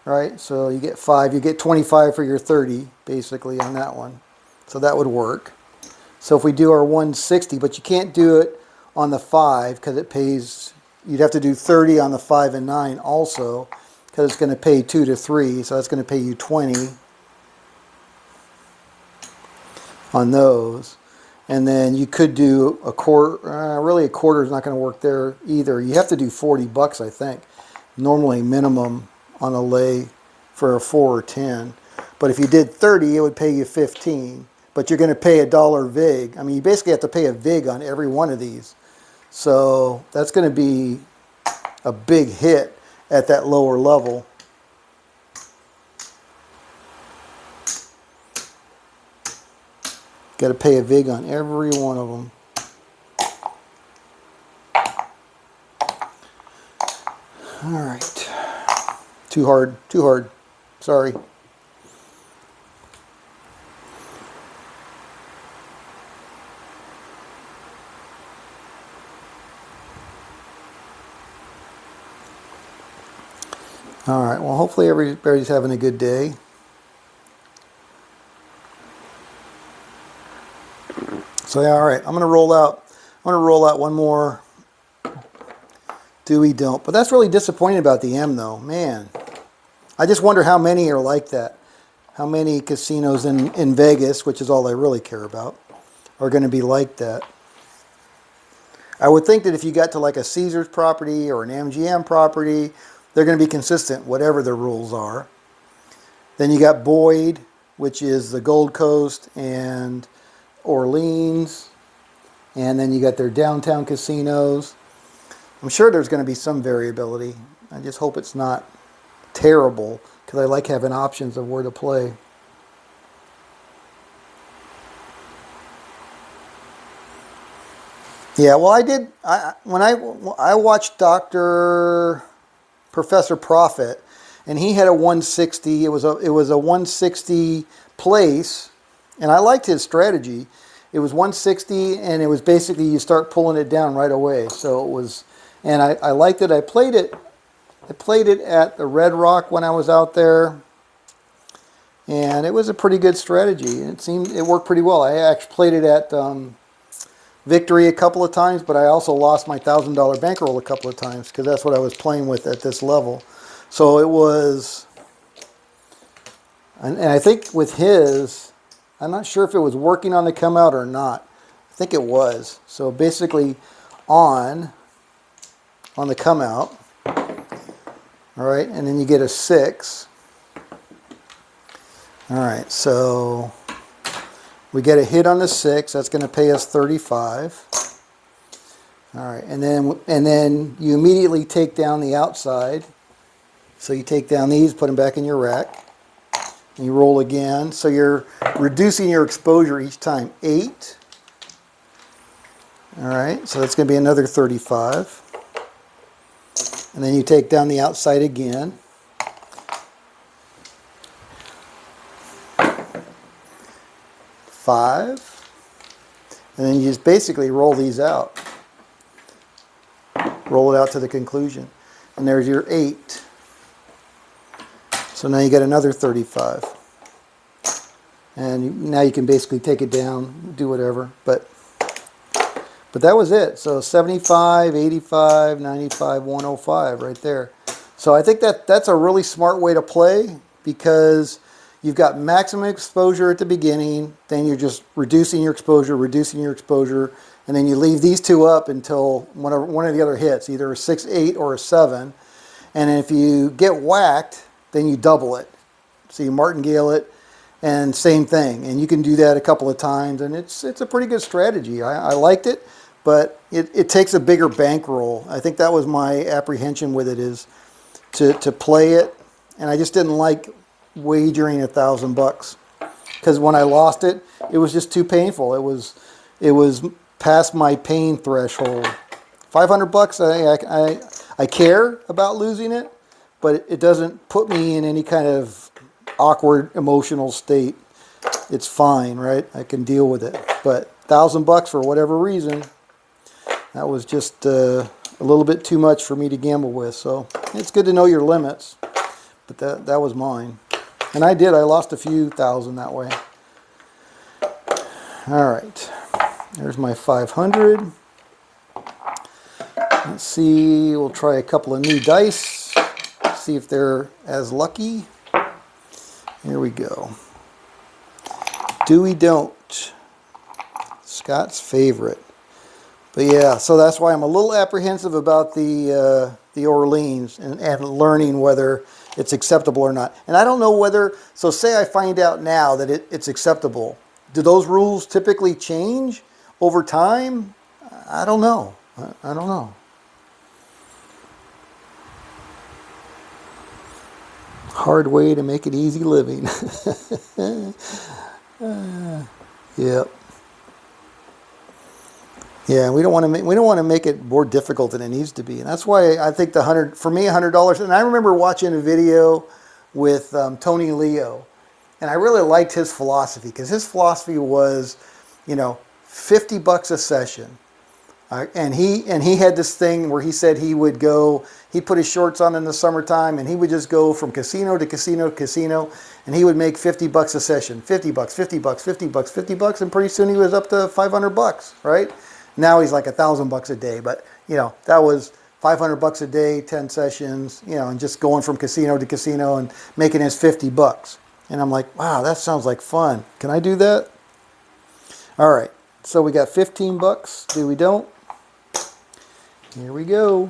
right? So you get 5, you get 25 for your 30, basically, on that one. So that would work. So if we do our 160, but you can't do it on the 5 because it pays, you'd have to do 30 on the 5 and 9 also because it's going to pay 2 to 3, so that's going to pay you 20 on those. And then you could do a quarter, really a quarter is not going to work there either. You have to do 40 bucks, I think, normally minimum on a lay for a 4 or 10. But if you did 30, it would pay you 15. But you're going to pay $1 VIG. I mean, you basically have to pay a VIG on every one of these. So that's going to be a big hit at that lower level. Got to pay a VIG on every one of them. All right. Too hard, too hard. Sorry. All right, well, hopefully everybody's having a good day. So, yeah, all right, I'm going to roll out one more do we don't. But that's really disappointing about the M, though. Man, I just wonder how many are like that. How many casinos in Vegas, which is all I really care about, are going to be like that. I would think that if you got to like a Caesars property or an MGM property, they're going to be consistent, whatever the rules are. Then you got Boyd, which is the Gold Coast and Orleans. And then you got their downtown casinos. I'm sure there's going to be some variability. I just hope it's not terrible, because I like having options of where to play. Yeah, well, when I watched Professor Profit, and he had a 160. It was a 160 place, and I liked his strategy. It was 160, and it was basically you start pulling it down right away. So it was, and I liked it. I played it at the Red Rock when I was out there, and it was a pretty good strategy. It worked pretty well. I actually played it at Victory a couple of times, but I also lost my $1,000 bankroll a couple of times because that's what I was playing with at this level. So it was, and I think with his, I'm not sure if it was working on the come out or not. I think it was. So basically on the come out, all right, and then you get a 6. All right, so we get a hit on the 6. That's going to pay us 35. All right, and then you immediately take down the outside. So you take down these, put them back in your rack, and you roll again. So you're reducing your exposure each time. 8. All right, so that's going to be another 35. And then you take down the outside again. 5. And then you just basically roll these out. Roll it out to the conclusion. And there's your 8. So now you get another 35. And now you can basically take it down, do whatever. But that was it. So 75, 85, 95, 105 right there. So I think that's a really smart way to play, because you've got maximum exposure at the beginning, then you're just reducing your exposure, and then you leave these two up until one of the other hits, either a 6, 8, or a 7. And if you get whacked, then you double it. So you martingale it, and same thing. And you can do that a couple of times, and it's a pretty good strategy. I liked it, but it takes a bigger bankroll. I think that was my apprehension with it, is to play it, and I just didn't like wagering $1,000, because when I lost it, it was just too painful. It was past my pain threshold. $500, I care about losing it, but it doesn't put me in any kind of awkward emotional state. It's fine, right? I can deal with it. But $1,000 for whatever reason, that was just a little bit too much for me to gamble with. So it's good to know your limits. But that was mine. And I lost a few thousand that way. All right, there's my 500. Let's see, we'll try a couple of new dice, see if they're as lucky. Here we go. Do we don't? Scott's favorite. But yeah, so that's why I'm a little apprehensive about the Orleans and learning whether it's acceptable or not. And I don't know whether, so say I find out now that it's acceptable. Do those rules typically change over time? I don't know. I don't know. Hard way to make it easy living. Yep. Yeah, we don't want to make it more difficult than it needs to be, and that's why I think for me, $100. And I remember watching a video with Tony Leo, and I really liked his philosophy because his philosophy was, $50 a session. And he had this thing where he said he put his shorts on in the summertime and he would just go from casino to casino to casino, and he would make $50 a session, $50, $50, $50, $50, and pretty soon he was up to $500, right? Now he's like $1,000 a day, but that was $500 a day, 10 sessions, and just going from casino to casino and making his $50. And I'm like, wow, that sounds like fun. Can I do that? All right, so we got $15. Do we don't? Here we go.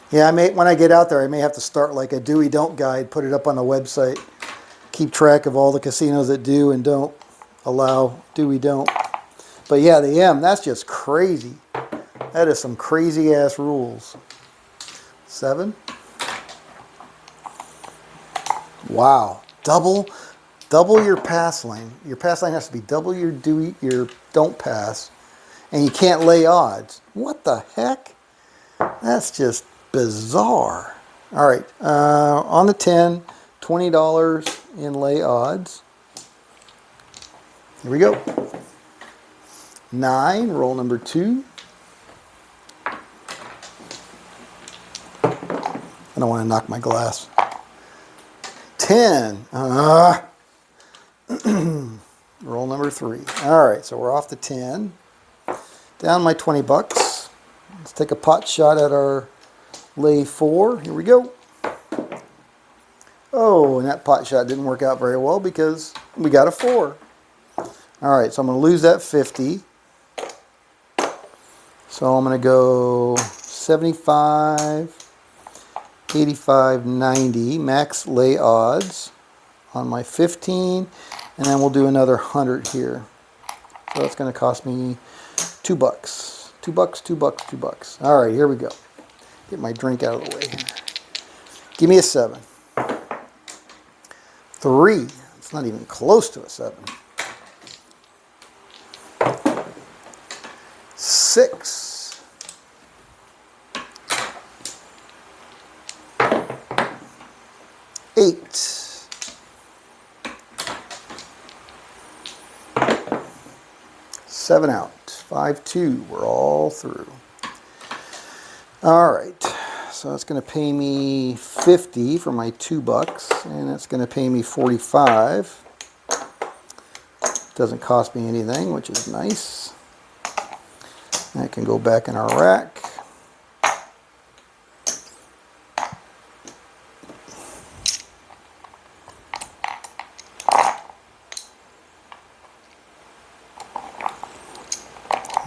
Yeah, when I get out there, I may have to start like a do we don't guide, put it up on the website, keep track of all the casinos that do and don't allow do we don't. But yeah, the M, that's just crazy. That is some crazy ass rules. 7. Wow, double your pass lane. Your pass lane has to be double your don't pass, and you can't lay odds. What the heck? That's just bizarre. All right, on the 10, $20 in lay odds. Here we go. 9, roll number 2. I don't want to knock my glass. 10. Roll number 3. All right, so we're off the 10. Down my $20. Let's take a pot shot at our lay 4. Here we go. Oh, and that pot shot didn't work out very well because we got a 4. All right, so I'm going to lose that 50. So I'm going to go 75, 85, 90, max lay odds on my 15, and then we'll do another 100 here. So that's going to cost me $2. $2, $2, $2. All right, here we go. Get my drink out of the way here. Give me a 7. 3. It's not even close to a 7. 6. 8. 7 out. 5, 2. We're all through. All right. So that's going to pay me 50 for my $2, and that's going to pay me 45. Doesn't cost me anything, which is nice. That can go back in our rack.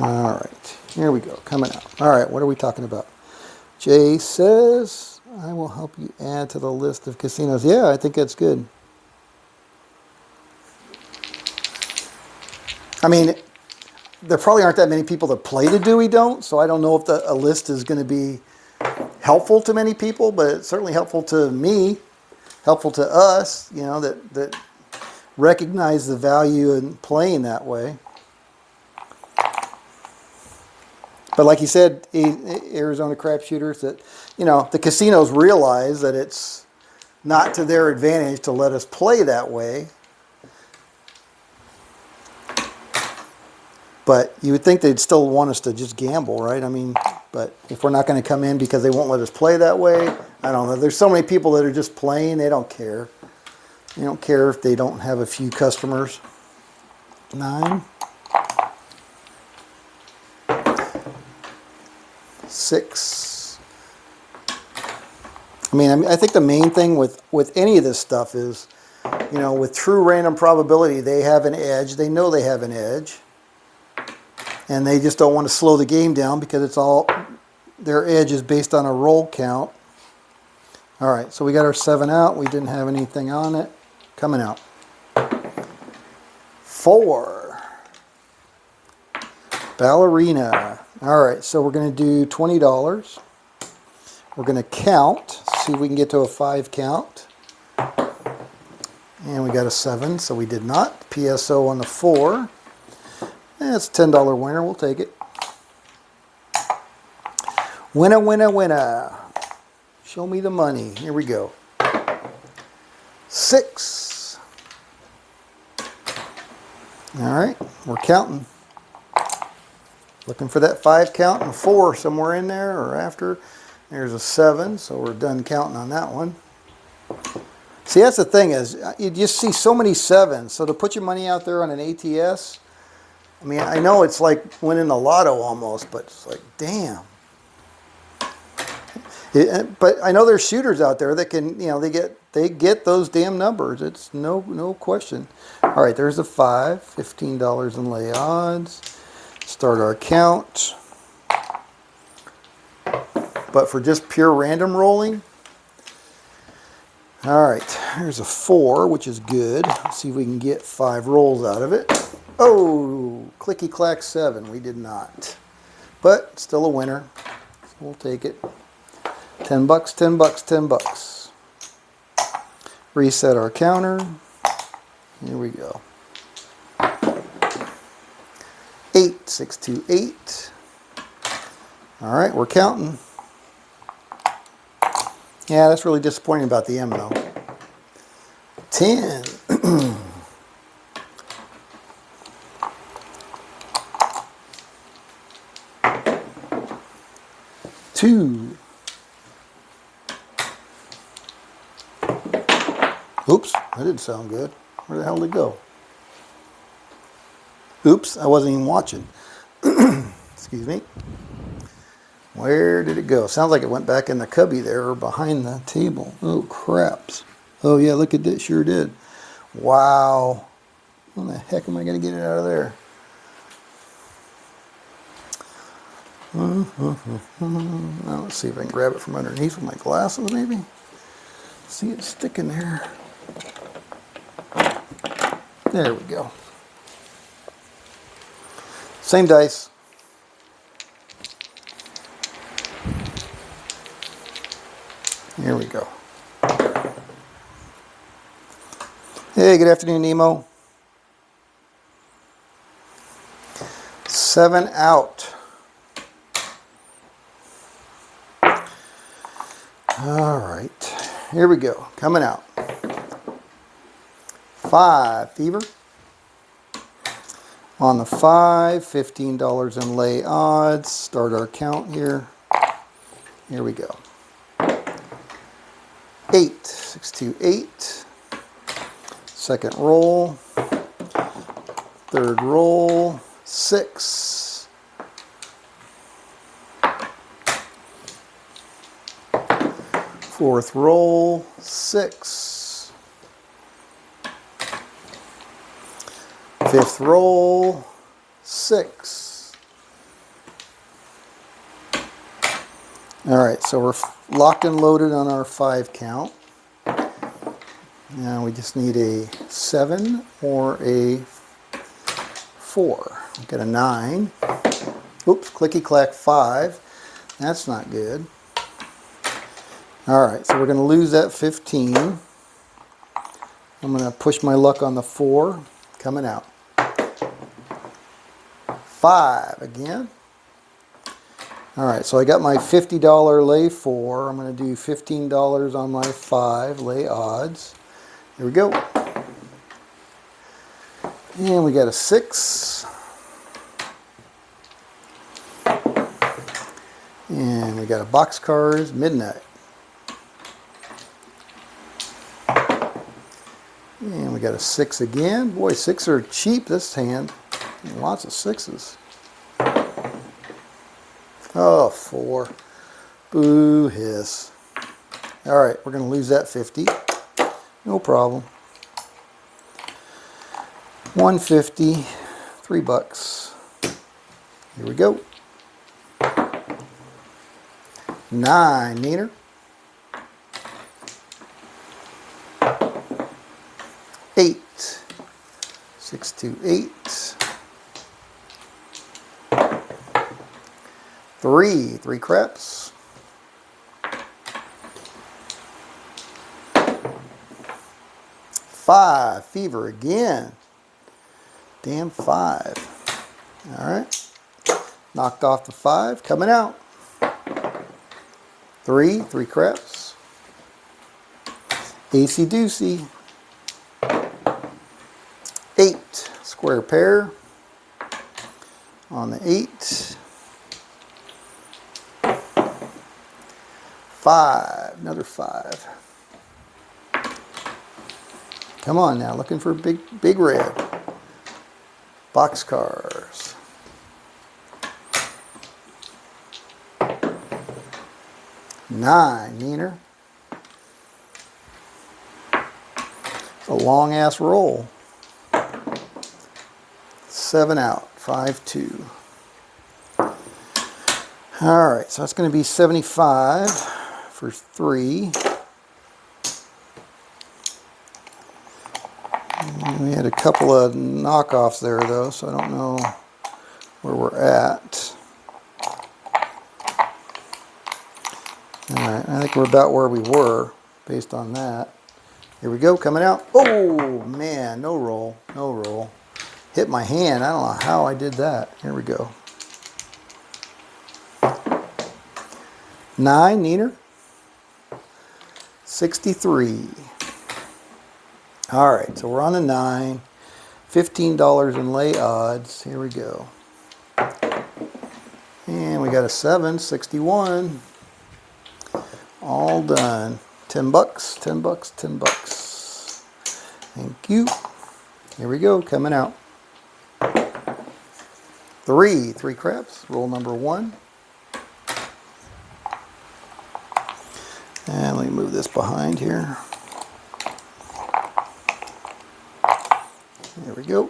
All right, here we go, coming out. All right, what are we talking about? Jay says, I will help you add to the list of casinos. Yeah, I think that's good. I mean, there probably aren't that many people that play the do we don't, so I don't know if a list is going to be helpful to many people, but it's certainly helpful to me, helpful to us, that recognize the value in playing that way. But like you said, Arizona crapshooters, that, you know, the casinos realize that it's not to their advantage to let us play that way. But you would think they'd still want us to just gamble, right? I mean, but if we're not going to come in because they won't let us play that way, I don't know. There's so many people that are just playing, they don't care. They don't care if they don't have a few customers. 9. 6. I think the main thing with any of this stuff is, you know, with true random probability, they have an edge. They know they have an edge. And they just don't want to slow the game down because it's all, their edge is based on a roll count. All right, so we got our 7 out. We didn't have anything on it. Coming out. 4. Ballerina. All right, so we're going to do $20. We're going to count, see if we can get to a 5 count. And we got a 7, so we did not. PSO on the 4. That's a $10 winner. We'll take it. Winner, winner, winner. Show me the money. Here we go. 6. All right, we're counting. Looking for that 5 count and 4 somewhere in there or after. There's a 7, so we're done counting on that one. See, that's the thing is, you just see so many 7s. So to put your money out there on an ATS, I mean, I know it's like winning the lotto almost, but it's like, damn. But I know there's shooters out there that can, you know, they get those damn numbers. It's no question. All right, there's a 5, $15 in lay odds. Start our count. But for just pure random rolling, all right, here's a 4, which is good. Let's see if we can get 5 rolls out of it. Oh, clicky clack 7. We did not. But still a winner. So we'll take it. $10, $10, $10. Reset our counter. Here we go. 8, 6, 2, 8. All right, we're counting. Yeah, that's really disappointing about the M though. 10. 2. Oops, that didn't sound good. Where the hell did it go? Oops, I wasn't even watching. Excuse me. Where did it go? Sounds like it went back in the cubby there or behind the table. Oh, craps. Oh, yeah, look at this. Sure did. Wow. How the heck am I going to get it out of there? Now, let's see if I can grab it from underneath with my glasses, maybe. See it sticking there. There we go. Same dice. Here we go. Hey, good afternoon, Nemo. 7 out. All right, here we go. Coming out. 5, Fever. On the 5, $15 in lay odds. Start our count here. Here we go. 8, 6, 2, 8. Second roll. Third roll. 6. Fourth roll. 6. Fifth roll. 6. All right, so we're locked and loaded on our 5 count. Now we just need a 7 or a 4. We'll get a 9. Oops, clicky clack 5. That's not good. All right, so we're going to lose that 15. I'm going to push my luck on the 4. Coming out. 5 again. All right, so I got my $50 lay 4. I'm going to do $15 on my 5 lay odds. Here we go. And we got a 6. And we got a boxcars midnight. And we got a 6 again. Boy, 6 are cheap this hand. Lots of 6s. Oh, 4. Boo hiss. All right, we're going to lose that 50. No problem. 150, $3. Here we go. 9, Neener. 8. 6, 2, 8. 3 craps. 5, fever again. Damn 5. All right. Knocked off the 5, coming out. 3 craps. Acey deucey. 8, square pair. On the 8. 5, another 5. Come on now, looking for big red. Boxcars. 9, Neener. It's a long ass roll. 7 out, 5, 2. All right, so that's going to be 75 for 3. And we had a couple of knockoffs there though, so I don't know where we're at. Alright, I think we're about where we were based on that. Here we go, coming out. Oh man, no roll, no roll. Hit my hand, I don't know how I did that. Here we go. 9, Neener. 63. Alright, so we're on a 9. $15 in lay odds. Here we go. And we got a 7, 61. All done. $10, $10, $10. Thank you. Here we go, coming out. 3 craps. Roll number 1. And let me move this behind here. There we go.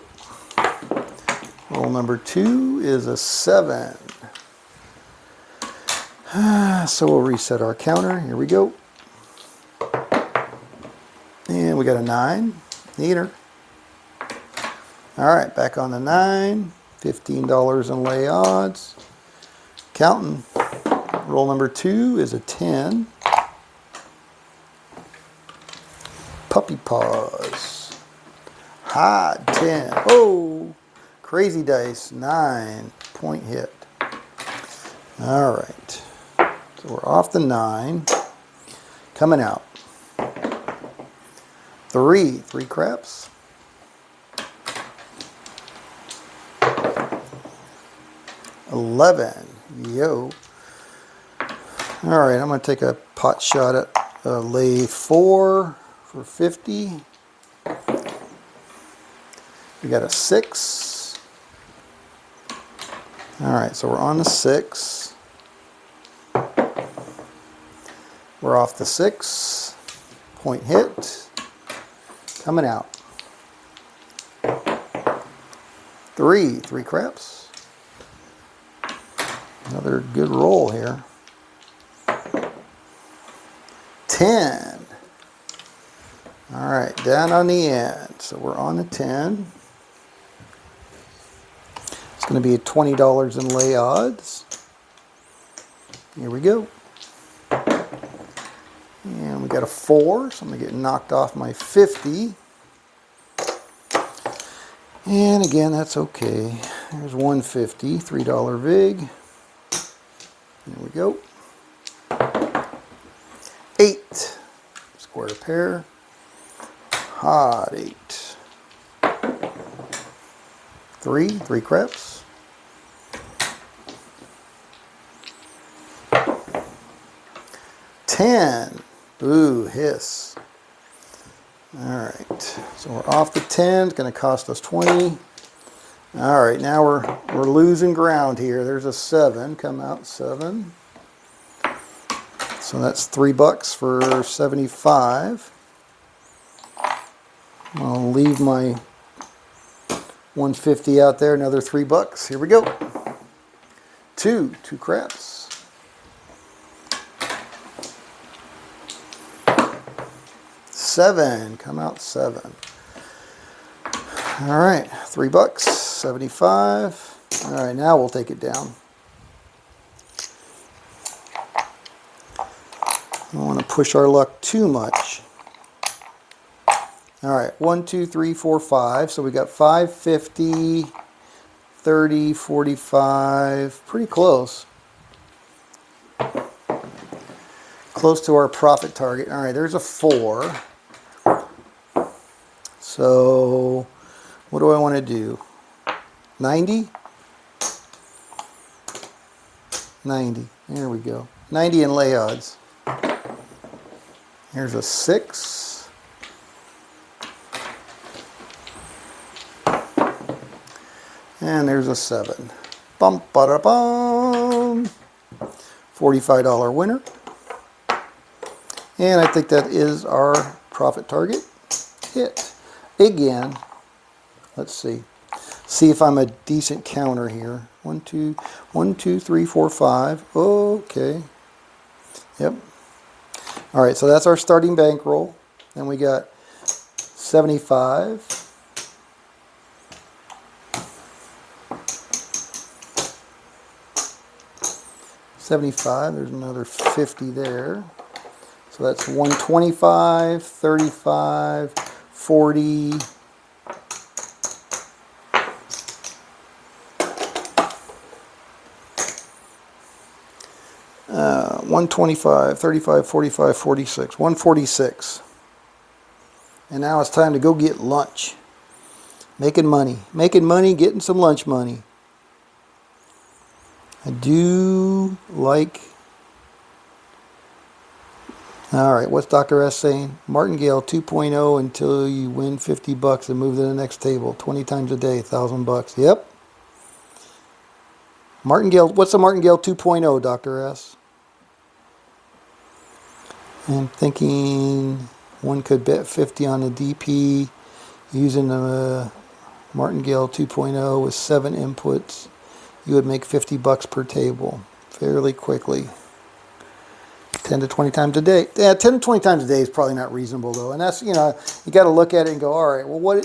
Roll number 2 is a 7. So we'll reset our counter. Here we go. And we got a 9. Neener. All right, back on the 9. $15 in lay odds. Counting. Roll number 2 is a 10. Puppy paws. Hot 10. Oh, crazy dice. 9. Point hit. All right. So we're off the 9. Coming out. 3 craps. 11. Yo. All right, I'm going to take a pot shot at lay 4 for 50. We got a 6. All right, so we're on the 6. We're off the 6. Point hit. Coming out. 3 craps. Another good roll here. 10. All right, down on the end. So we're on the 10. It's going to be $20 in lay odds. Here we go. And we got a 4, so I'm going to get knocked off my 50. And again, that's okay. There's 150, $3 vig. There we go. 8. Square pair. Hot 8. 3 craps. 10. Ooh, hiss. All right, so we're off the 10. It's going to cost us 20. All right, now we're losing ground here. There's a 7. Come out 7. So that's $3 for 75. I'll leave my 150 out there. Another $3. Here we go. 2 craps. 7, come out 7. All right, $3, 75. All right, now we'll take it down. I don't want to push our luck too much. All right, 1, 2, 3, 4, 5. So we got 5, 50, 30, 45. Pretty close. Close to our profit target. All right, there's a 4. So what do I want to do? 90? 90. There we go. 90 in lay odds. Here's a 6. And there's a 7. Bum, ba, bum. $45 winner. And I think that is our profit target hit. Again, let's see. See if I'm a decent counter here. 1, 2, 3, 4, 5. Okay. Yep. All right, so that's our starting bankroll. Then we got 75. 75. There's another 50 there. So that's 125, 35, 40. 125, 35, 45, 46, 146. And now it's time to go get lunch. Making money, getting some lunch money. I do like. All right, what's Dr. S saying? Martingale 2.0 until you win $50 and move to the next table. 20 times a day, $1,000. Yep. Martingale, what's a Martingale 2.0, Dr. S? I'm thinking one could bet 50 on the DP using the Martingale 2.0 with 7 inputs. You would make $50 per table fairly quickly. 10 to 20 times a day. Yeah, 10 to 20 times a day is probably not reasonable though. And that's, you got to look at it and go, all right, well,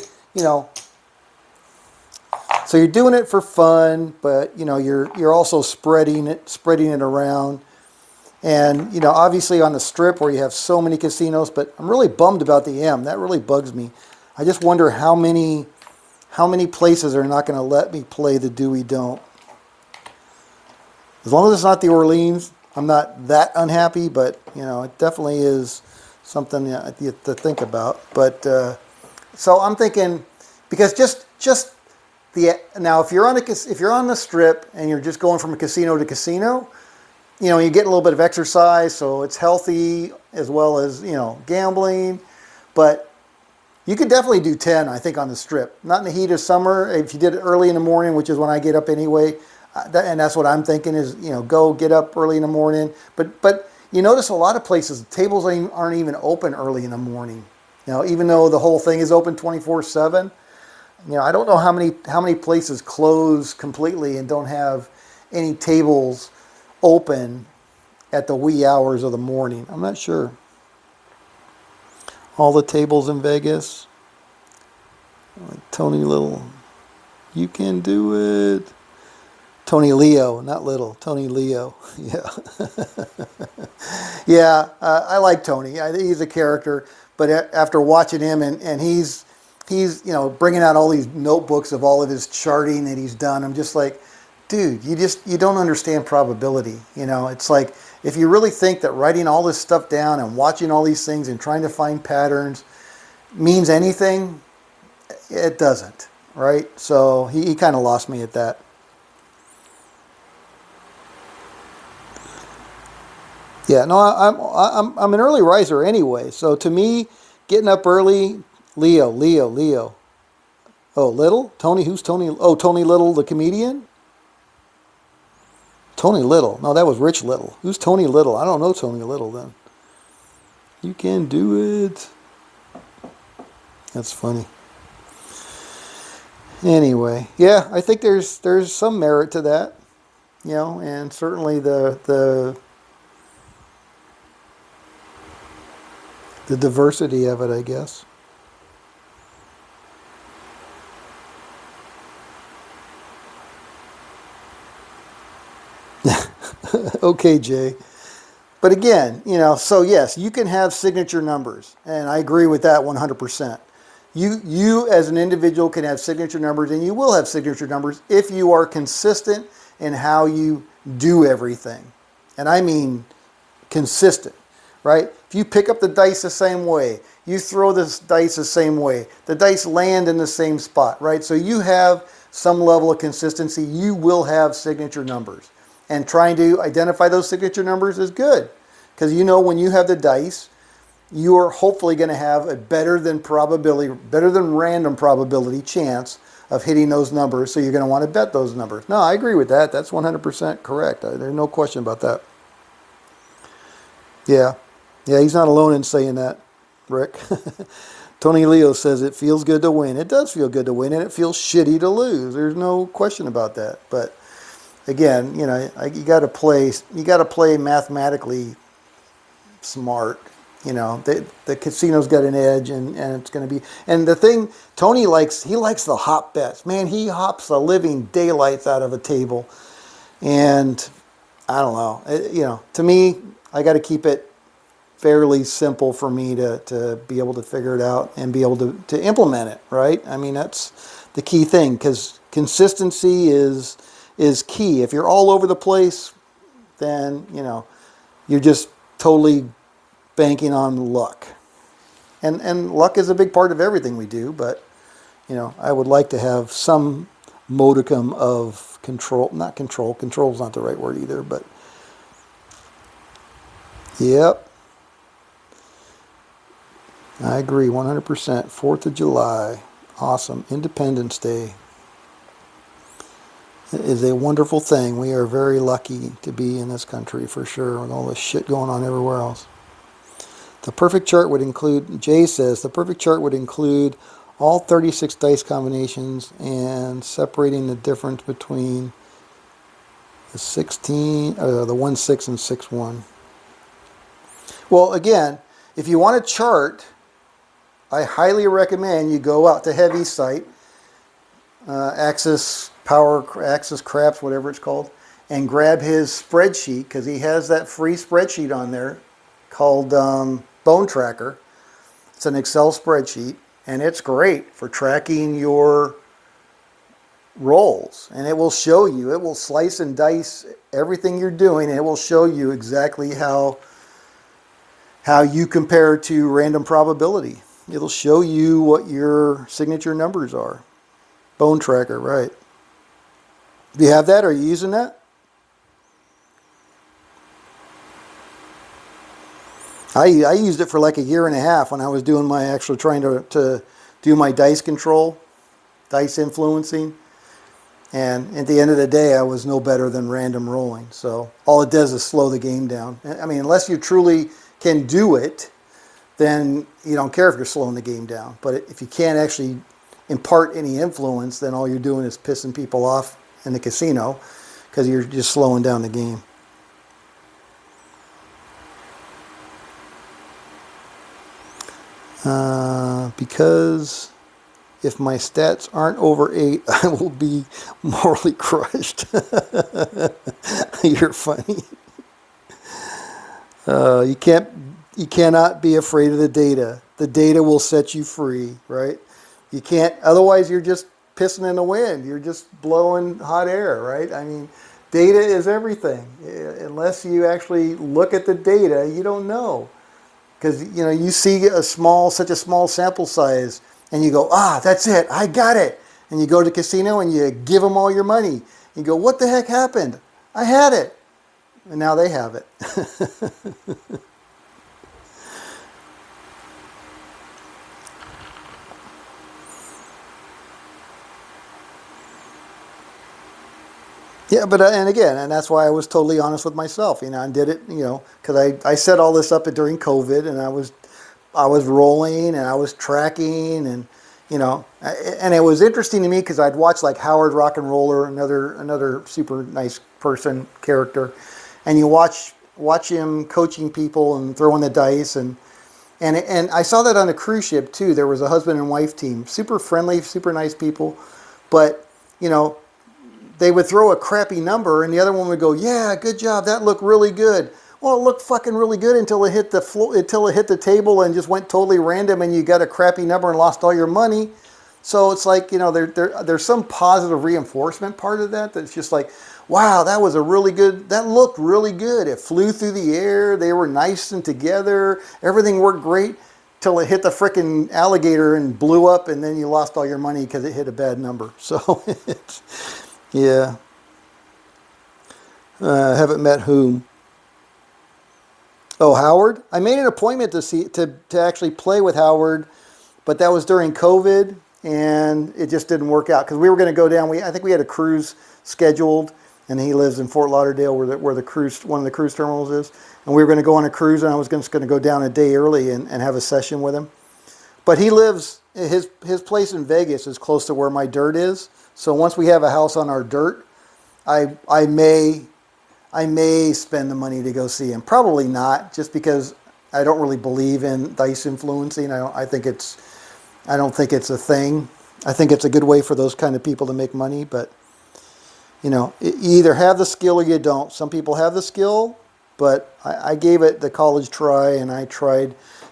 so you're doing it for fun, but you're also spreading it around. And obviously on the Strip where you have so many casinos, but I'm really bummed about the M. That really bugs me. I just wonder how many places are not going to let me play the Dewey Don't. As long as it's not the Orleans, I'm not that unhappy, but it definitely is something to think about. But so I'm thinking, because just now if you're on the Strip and you're just going from a casino to casino, you get a little bit of exercise, so it's healthy as well as gambling. But you could definitely do 10, I think, on the Strip. Not in the heat of summer. If you did it early in the morning, which is when I get up anyway. And that's what I'm thinking is, go get up early in the morning. But you notice a lot of places, tables aren't even open early in the morning. Even though the whole thing is open 24/7. I don't know how many places close completely and don't have any tables open at the wee hours of the morning. I'm not sure. All the tables in Vegas. Tony Little, you can do it. Tony Leo, not Little. Tony Leo. Yeah. Yeah, I like Tony. He's a character. But after watching him, and he's bringing out all these notebooks of all of his charting that he's done, I'm just like, dude, you don't understand probability. It's like if you really think that writing all this stuff down and watching all these things and trying to find patterns means anything, it doesn't, right? So he kind of lost me at that. Yeah, no, I'm an early riser anyway. So to me, getting up early, Leo. Oh, Little? Tony, who's Tony? Oh, Tony Little, the comedian? Tony Little. No, that was Rich Little. Who's Tony Little? I don't know Tony Little then. You can do it. That's funny. Anyway, yeah, I think there's some merit to that, and certainly the diversity of it, I guess. Okay, Jay. But again, so yes, you can have signature numbers, and I agree with that 100%. You as an individual can have signature numbers, and you will have signature numbers if you are consistent in how you do everything. And I mean consistent, right? If you pick up the dice the same way, you throw the dice the same way, the dice land in the same spot, right? So you have some level of consistency, you will have signature numbers. And trying to identify those signature numbers is good, because when you have the dice, you are hopefully going to have a better than random probability chance of hitting those numbers, so you're going to want to bet those numbers. No, I agree with that. That's 100% correct. There's no question about that. Yeah, he's not alone in saying that, Rick. Tony Leo says it feels good to win. It does feel good to win, and it feels shitty to lose. There's no question about that. But again, you got to play mathematically smart. The casino's got an edge, and it's going to be. And the thing Tony likes, he likes the hop bets. Man, he hops the living daylights out of a table. And I don't know. To me, I got to keep it fairly simple for me to be able to figure it out and be able to implement it, right? I mean, that's the key thing, because consistency is key. If you're all over the place, then, you're just totally banking on luck. And luck is a big part of everything we do, but, I would like to have some modicum of control. Not control. Control is not the right word either, but yep. I agree 100%. 4th of July. Awesome. Independence Day. It is a wonderful thing. We are very lucky to be in this country, for sure, with all this shit going on everywhere else. The perfect chart would include, Jay says, the perfect chart would include all 36 dice combinations and separating the difference between the 1-6 and 6-1. Well, again, if you want a chart, I highly recommend you go out to Heavy's site, Access Craps, whatever it's called, and grab his spreadsheet, because he has that free spreadsheet on there called Bone Tracker. It's an Excel spreadsheet, and it's great for tracking your rolls. And it will show you, it will slice and dice everything you're doing, and it will show you exactly how you compare to random probability. It'll show you what your signature numbers are. Bone Tracker, right. Do you have that? Are you using that? I used it for like a year and a half when I was doing trying to do my dice control, dice influencing. And at the end of the day, I was no better than random rolling. So all it does is slow the game down. I mean, unless you truly can do it, then you don't care if you're slowing the game down. But if you can't actually impart any influence, then all you're doing is pissing people off in the casino, because you're just slowing down the game. Because if my stats aren't over 8, I will be morally crushed. You're funny. You cannot be afraid of the data. The data will set you free, right? You can't, otherwise you're just pissing in the wind. You're just blowing hot air, right? I mean, data is everything. Unless you actually look at the data, you don't know. Because, you see such a small sample size, and you go, that's it, I got it. And you go to the casino and you give them all your money. You go, what the heck happened? I had it. And now they have it. Yeah, but and that's why I was totally honest with myself, and did it, because I set all this up during COVID, and I was rolling and I was tracking, and and it was interesting to me because I'd watch like Howard Rock and Roller, another super nice character, and you watch him coaching people and throwing the dice, and I saw that on a cruise ship too. There was a husband and wife team, super friendly, super nice people, but they would throw a crappy number, and the other one would go, "Yeah, good job. That looked really good." Well, it looked fucking really good until it hit the table and just went totally random, and you got a crappy number and lost all your money. So it's like there's some positive reinforcement part of that that's just like, wow, that looked really good. It flew through the air. They were nice and together. Everything worked great till it hit the frickin' alligator and blew up, and then you lost all your money because it hit a bad number. So yeah. Haven't met whom. Oh, Howard? I made an appointment to actually play with Howard, but that was during COVID, and it just didn't work out because we were going to go down. I think we had a cruise scheduled, and he lives in Fort Lauderdale, where one of the cruise terminals is, and we were going to go on a cruise, and I was just going to go down a day early and have a session with him. But he lives his place in Vegas is close to where my dirt is, so once we have a house on our dirt, I may spend the money to go see him. Probably not, just because I don't really believe in dice influencing. I don't think it's a thing. I think it's a good way for those kind of people to make money, but you either have the skill or you don't. Some people have the skill, but I gave it the college try, and I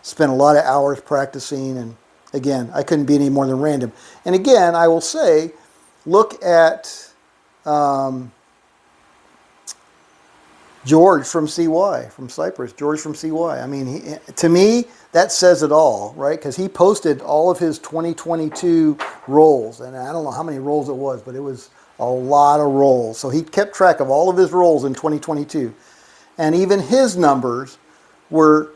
spent a lot of hours practicing, and again, I couldn't be any more than random. And again, I will say, look at George from CY, from Cyprus. George from CY. I mean, to me, that says it all, right? Because he posted all of his 2022 rolls, and I don't know how many rolls it was, but it was a lot of rolls. So he kept track of all of his rolls in 2022. And even his numbers were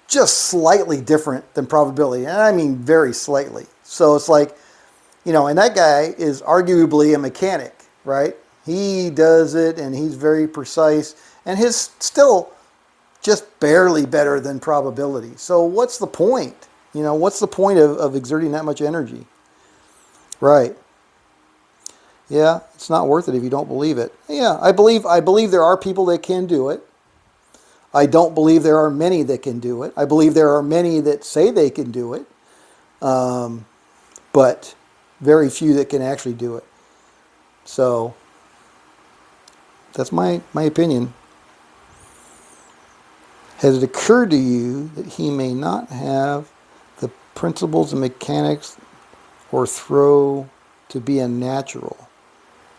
just slightly different than probability. And I mean very slightly. So it's like, and that guy is arguably a mechanic, right? He does it, and he's very precise, and his still just barely better than probability. So what's the point? What's the point of exerting that much energy? Right. Yeah, it's not worth it if you don't believe it. Yeah, I believe there are people that can do it. I don't believe there are many that can do it. I believe there are many that say they can do it, but very few that can actually do it. So that's my opinion. Has it occurred to you that he may not have the principles and mechanics or throw to be a natural?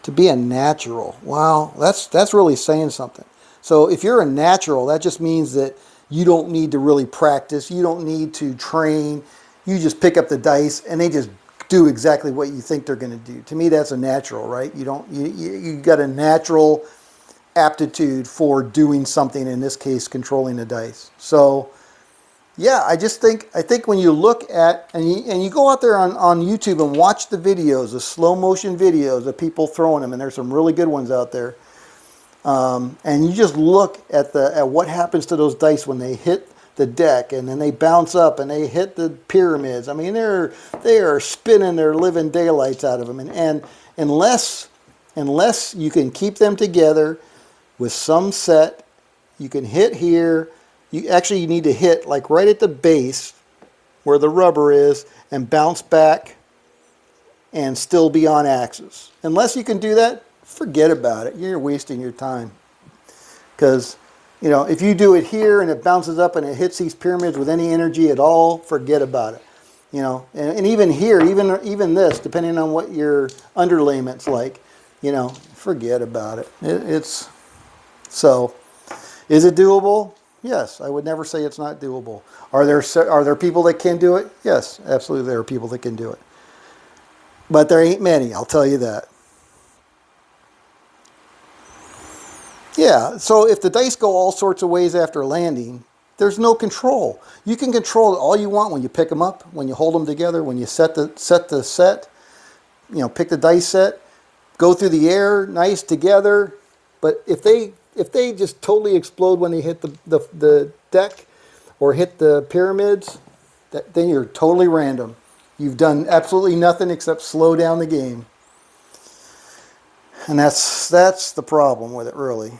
To be a natural. Wow, that's really saying something. So if you're a natural, that just means that you don't need to really practice. You don't need to train. You just pick up the dice and they just do exactly what you think they're going to do. To me, that's a natural, right? You got a natural aptitude for doing something, in this case, controlling the dice. So yeah, I think when you look at, and you go out there on YouTube and watch the videos, the slow motion videos of people throwing them, and there's some really good ones out there. And you just look at what happens to those dice when they hit the deck, and then they bounce up and they hit the pyramids. I mean, they are spinning their living daylights out of them. And unless you can keep them together with some set, you can hit here. You need to hit like right at the base where the rubber is and bounce back and still be on axis. Unless you can do that, forget about it. You're wasting your time. Because, if you do it here and it bounces up and it hits these pyramids with any energy at all, forget about it. You know, and even here, even this, depending on what your underlayment's like, you know, forget about it. It's so. Is it doable? Yes, I would never say it's not doable. Are there people that can do it? Yes, absolutely, there are people that can do it. But there ain't many, I'll tell you that. Yeah, so if the dice go all sorts of ways after landing, there's no control. You can control it all you want when you pick them up, when you hold them together, when you set the set, you know, pick the dice set, go through the air, nice together. But if they just totally explode when they hit the deck or hit the pyramids, then you're totally random. You've done absolutely nothing except slow down the game. And that's the problem with it, really.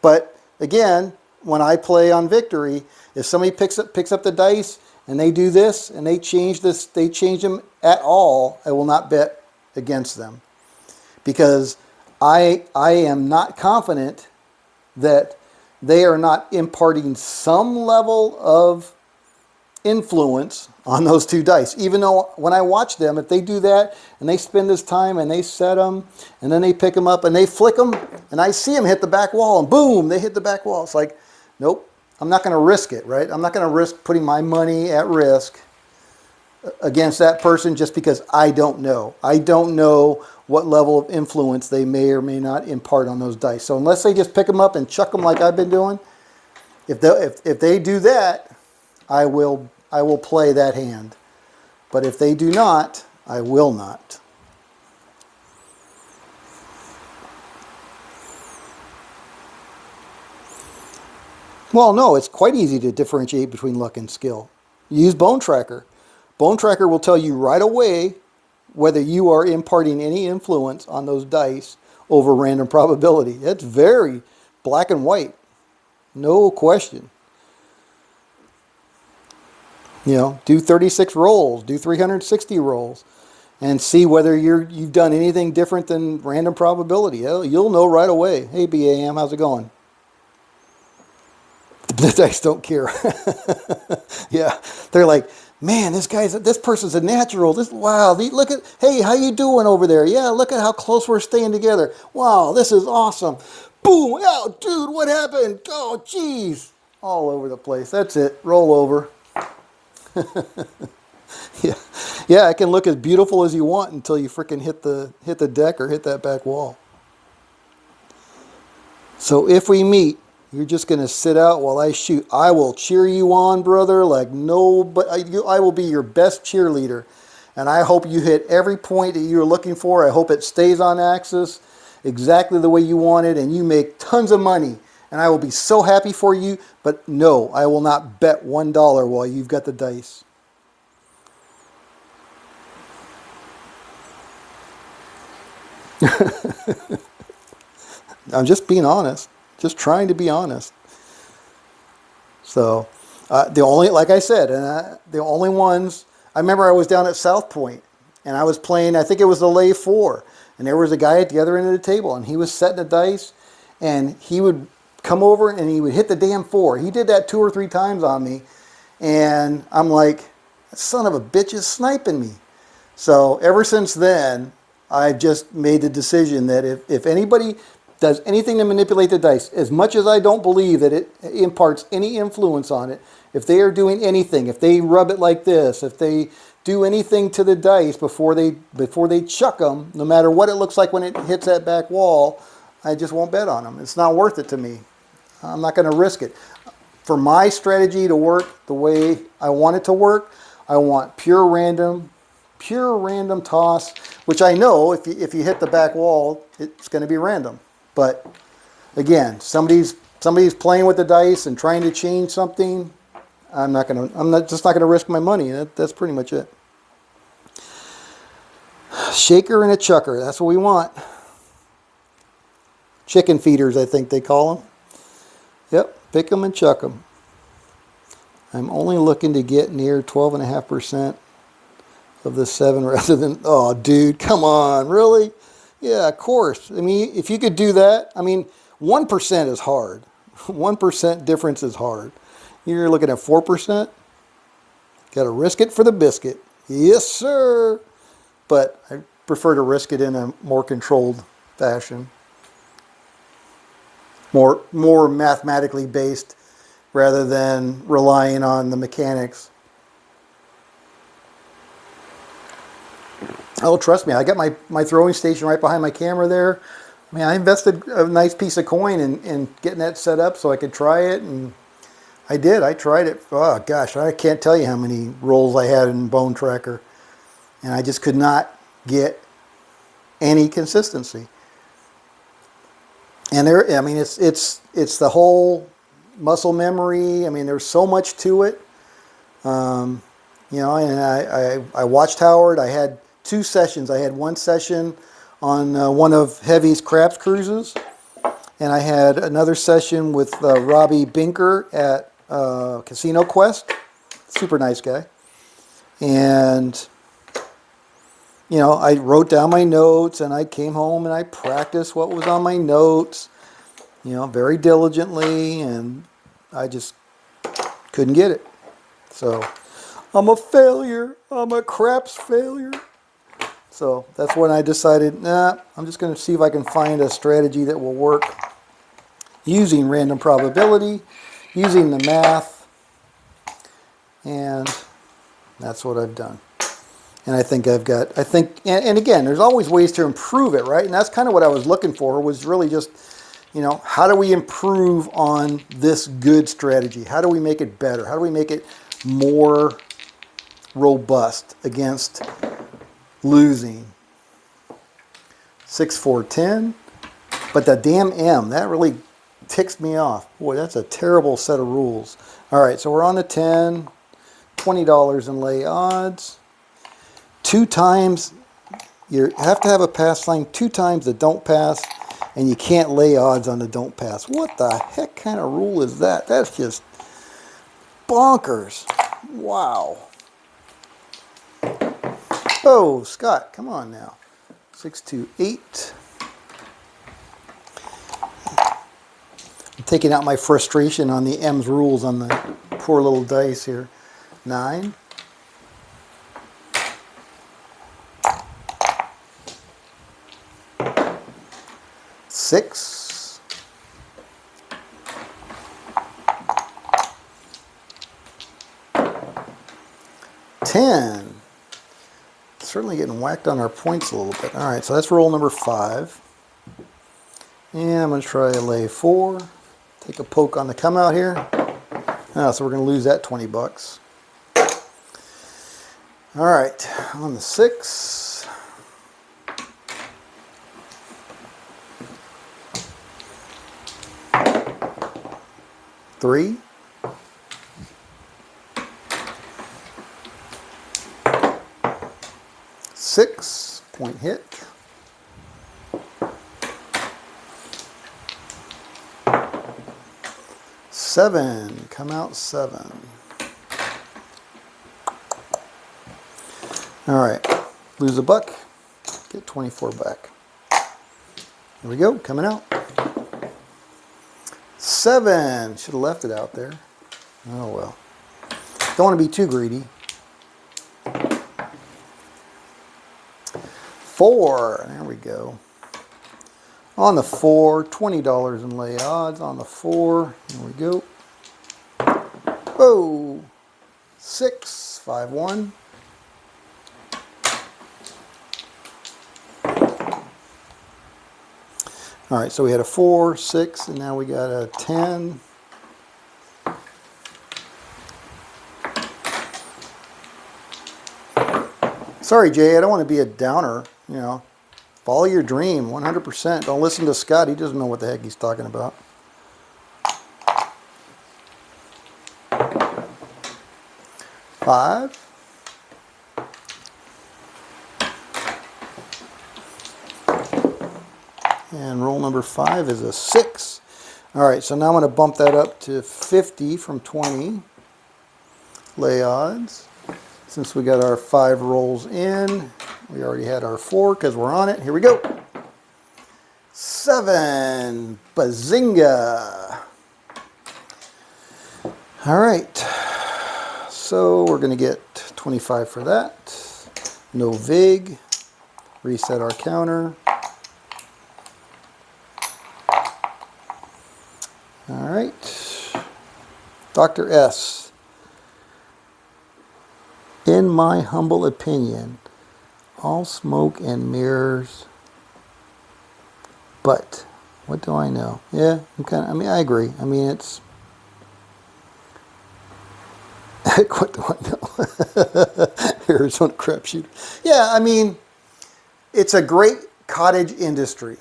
But again, when I play on victory, if somebody picks up the dice and they do this and they change them at all, I will not bet against them, because I am not confident that they are not imparting some level of influence on those two dice. Even though when I watch them, if they do that and they spend this time and they set them and then they pick them up and they flick them and I see them hit the back wall and boom, they hit the back wall. It's like, nope, I'm not going to risk it, right? I'm not going to risk putting my money at risk against that person just because I don't know. I don't know what level of influence they may or may not impart on those dice. So unless they just pick them up and chuck them like I've been doing, if they do that, I will play that hand. But if they do not, I will not. Well, no, it's quite easy to differentiate between luck and skill. Use Bone Tracker. Bone Tracker will tell you right away whether you are imparting any influence on those dice over random probability. It's very black and white. No question. You know, do 36 rolls, do 360 rolls, and see whether you've done anything different than random probability. You'll know right away. Hey, BAM, how's it going? The dice don't care. Yeah, they're like, man, this person's a natural. Wow, look at, hey, how you doing over there? Yeah, look at how close we're staying together. Wow, this is awesome. Boom, oh, dude, what happened? Oh, geez, all over the place. That's it. Roll over. Yeah, it can look as beautiful as you want until you freaking hit the deck or hit that back wall. So if we meet, you're just going to sit out while I shoot. I will cheer you on, brother, like nobody. I will be your best cheerleader. And I hope you hit every point that you're looking for. I hope it stays on axis exactly the way you want it, and you make tons of money. And I will be so happy for you. But no, I will not bet $1 while you've got the dice. I'm just being honest. Just trying to be honest. So, like I said, the only ones, I remember I was down at South Point, and I was playing, I think it was the lay 4, and there was a guy at the other end of the table, and he was setting the dice, and he would come over and he would hit the damn 4. He did that 2 or 3 times on me, and I'm like, that son of a bitch is sniping me. So ever since then, I've just made the decision that if anybody does anything to manipulate the dice, as much as I don't believe that it imparts any influence on it, if they are doing anything, if they rub it like this, if they do anything to the dice before they chuck them, no matter what it looks like when it hits that back wall, I just won't bet on them. It's not worth it to me. I'm not going to risk it. For my strategy to work the way I want it to work, I want pure random toss, which I know if you hit the back wall, it's going to be random. But again, somebody's playing with the dice and trying to change something. I'm just not gonna risk my money. That's pretty much it. Shaker and a chucker. That's what we want. Chicken feeders, I think they call them. Yep, pick them and chuck them. I'm only looking to get near 12.5% of the 7 rather than, oh, dude, come on, really? Yeah, of course. I mean, if you could do that, I mean, 1% is hard. 1% difference is hard. You're looking at 4%? Got to risk it for the biscuit. Yes, sir. But I prefer to risk it in a more controlled fashion. More mathematically based rather than relying on the mechanics. Oh, trust me, I got my throwing station right behind my camera there. I mean, I invested a nice piece of coin in getting that set up so I could try it, and I did. I tried it. Oh, gosh, I can't tell you how many rolls I had in Bone Tracker, and I just could not get any consistency. And there, I mean, it's the whole muscle memory. I mean, there's so much to it. You know, and I watched Howard. I had 2 sessions. I had one session on one of Heavy's craps cruises, and I had another session with Robbie Binker at Casino Quest. Super nice guy. And you know, I wrote down my notes, and I came home and I practiced what was on my notes, you know, very diligently, and I just couldn't get it. So I'm a failure. I'm a craps failure. So that's when I decided, nah, I'm just going to see if I can find a strategy that will work using random probability, using the math, and that's what I've done. And I think and again, there's always ways to improve it, right? And that's kind of what I was looking for, was really just, you know, how do we improve on this good strategy? How do we make it better? How do we make it more robust against losing? 6, 4, 10. But the damn M, that really ticks me off. Boy, that's a terrible set of rules. All right, so we're on the 10, $20 in lay odds. 2 times, you have to have a pass line 2 times the don't pass, and you can't lay odds on the don't pass. What the heck kind of rule is that? That's just bonkers. Wow. Oh, Scott, come on now. 6, 2, 8. I'm taking out my frustration on the M's rules on the poor little dice here. 9. 6. 10. Certainly getting whacked on our points a little bit. All right, so that's roll number 5. And I'm going to try a lay 4. Take a poke on the come out here. Oh, so we're going to lose that 20 bucks. All right, on the 6. 3. 6, point hit. 7, come out 7. All right, lose a buck, get 24 back. Here we go, coming out. 7, should have left it out there. Oh well. Don't want to be too greedy. 4, there we go. On the 4, $20 in lay odds. On the 4, here we go. Whoa, 6, 5, 1. All right, so we had a 4, 6, and now we got a 10. Sorry, Jay, I don't want to be a downer, you know. Follow your dream, 100%. Don't listen to Scott. He doesn't know what the heck he's talking about. Five. And roll number 5 is a 6. All right, so now I'm going to bump that up to 50 from 20. Lay odds. Since we got our 5 rolls in, we already had our 4 because we're on it. Here we go. 7. Bazinga. All right. so we're going to get 25 for that. No vig. Reset our counter. All right. Dr. S. In my humble opinion, all smoke and mirrors. But what do I know? Yeah, I agree. I mean, it's what do I know? Arizona crapshoot. Yeah, I mean, it's a great cottage industry.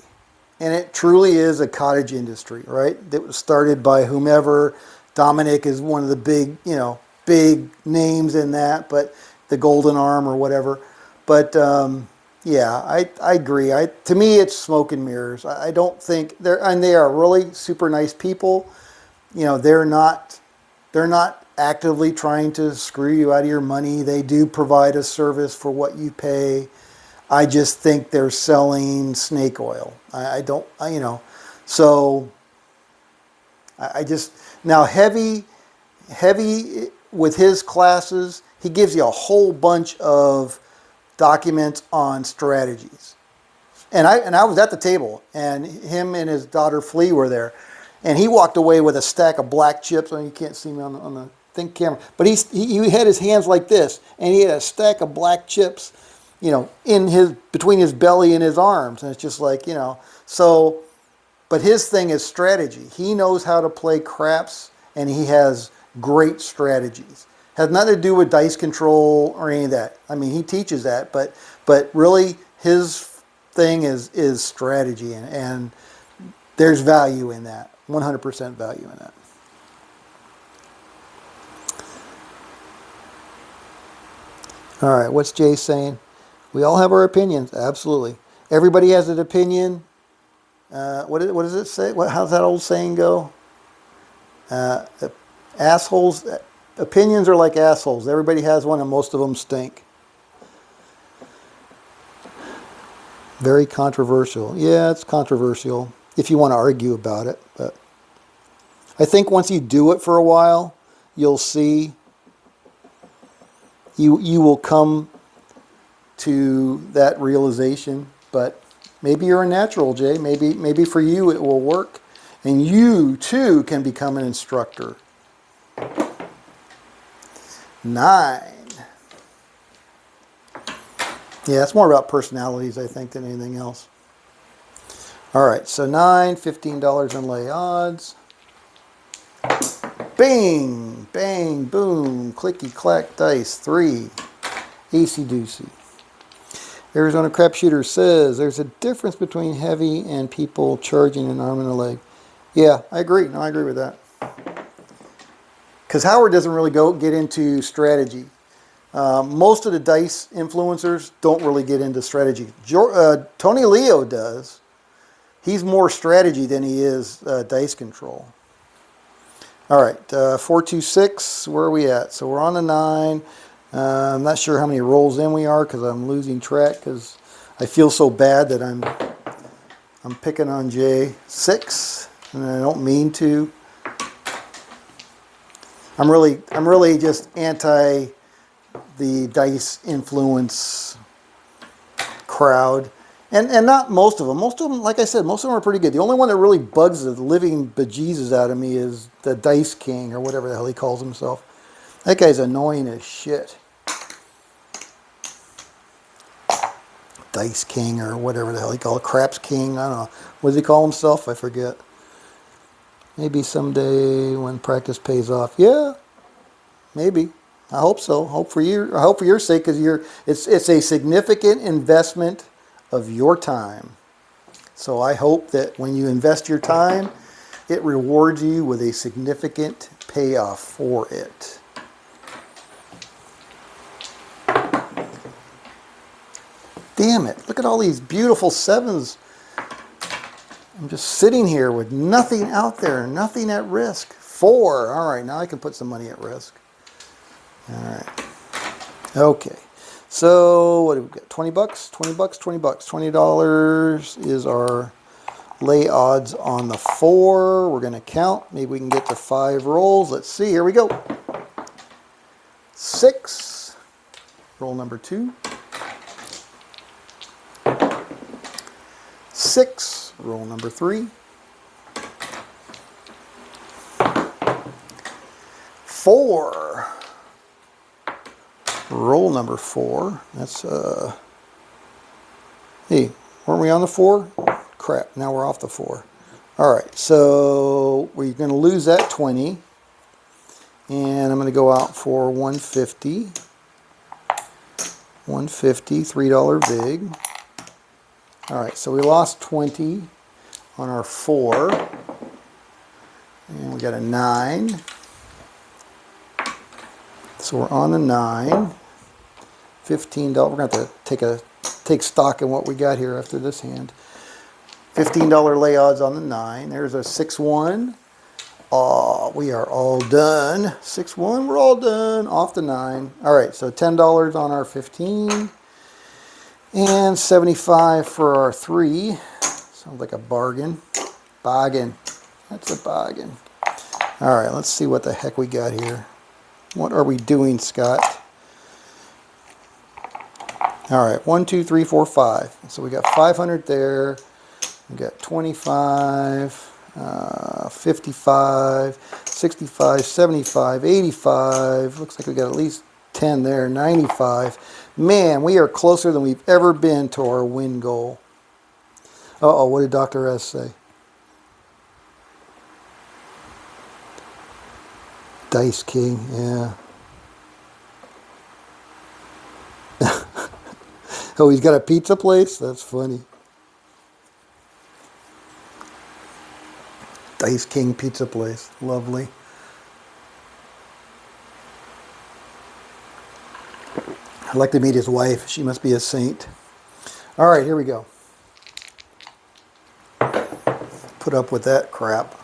And it truly is a cottage industry, right? That was started by whomever. Dominic is one of the big, big names in that, but the Golden Arm or whatever. But yeah, I agree. To me, it's smoke and mirrors. I don't think they are really super nice people. They're not actively trying to screw you out of your money. They do provide a service for what you pay. I just think they're selling snake oil. So I just, now Heavy with his classes, he gives you a whole bunch of documents on strategies. And I was at the table, and him and his daughter Flea were there, and he walked away with a stack of black chips. You can't see me on the thing camera, but he had his hands like this, and he had a stack of black chips, between his belly and his arms, and it's just like, so. But his thing is strategy. He knows how to play craps, and he has great strategies. Has nothing to do with dice control or any of that. I mean, he teaches that, but really his thing is strategy, and there's value in that. 100% value in that. All right, what's Jay saying? We all have our opinions. Absolutely. Everybody has an opinion. What does it say? How's that old saying go? Assholes. Opinions are like assholes. Everybody has one, and most of them stink. Very controversial. Yeah, it's controversial if you want to argue about it. But I think once you do it for a while, you'll see. You will come to that realization. But maybe you're a natural, Jay. Maybe for you it will work, and you too can become an instructor. 9. Yeah, it's more about personalities, I think, than anything else. All right, so 9, $15 in lay odds. Bing, bang, boom, clicky clack dice. 3, easy doosey. Arizona Crapshooter says there's a difference between heavy and people charging an arm and a leg. Yeah, I agree. No, I agree with that. Because Howard doesn't really get into strategy. Most of the dice influencers don't really get into strategy. Tony Leo does. He's more strategy than he is dice control. All right, 426, where are we at? So we're on the 9. I'm not sure how many rolls in we are because I'm losing track because I feel so bad that I'm picking on Jay. 6, and I don't mean to. I'm really just anti the dice influence crowd. And not most of them. Most of them, like I said, most of them are pretty good. The only one that really bugs the living bejesus out of me is the Dice King, or whatever the hell he calls himself. That guy's annoying as shit. Dice King, or whatever the hell he calls it. Craps King, I don't know. What does he call himself? I forget. Maybe someday when practice pays off. Yeah, maybe. I hope so. I hope for your sake, because it's a significant investment of your time. So I hope that when you invest your time, it rewards you with a significant payoff for it. Damn it, look at all these beautiful 7s. I'm just sitting here with nothing out there, nothing at risk. 4, all right, now I can put some money at risk. All right, okay. So what do we got? 20 bucks, 20 bucks, 20 bucks. $20 is our lay odds on the 4. We're going to count. Maybe we can get to 5 rolls. Let's see. Here we go. 6, roll number 2. 6, roll number 3. 4, roll number 4. That's hey, weren't we on the 4? Crap, now we're off the 4. All right, so we're going to lose that 20, and I'm going to go out for 150. 150, $3 vig. All right, so we lost 20 on our 4, and we got a 9. So we're on a 9. $15. We're going to have to take stock in what we got here after this hand. $15 lay odds on the 9. There's a 6-1. We are all done. 6-1, we're all done. Off the 9. All right, so $10 on our 15. And 75 for our 3. Sounds like a bargain. Bargain. That's a bargain. All right, let's see what the heck we got here. What are we doing, Scott? All right, 1, 2, 3, 4, 5. So we got 500 there. We got 25, 55, 65, 75, 85. Looks like we got at least 10 there. 95. Man, we are closer than we've ever been to our win goal. Uh-oh, what did Dr. S say? Dice King, yeah. Oh, he's got a pizza place? That's funny. Dice King Pizza Place. Lovely. I'd like to meet his wife. She must be a saint. All right, here we go. Put up with that crap.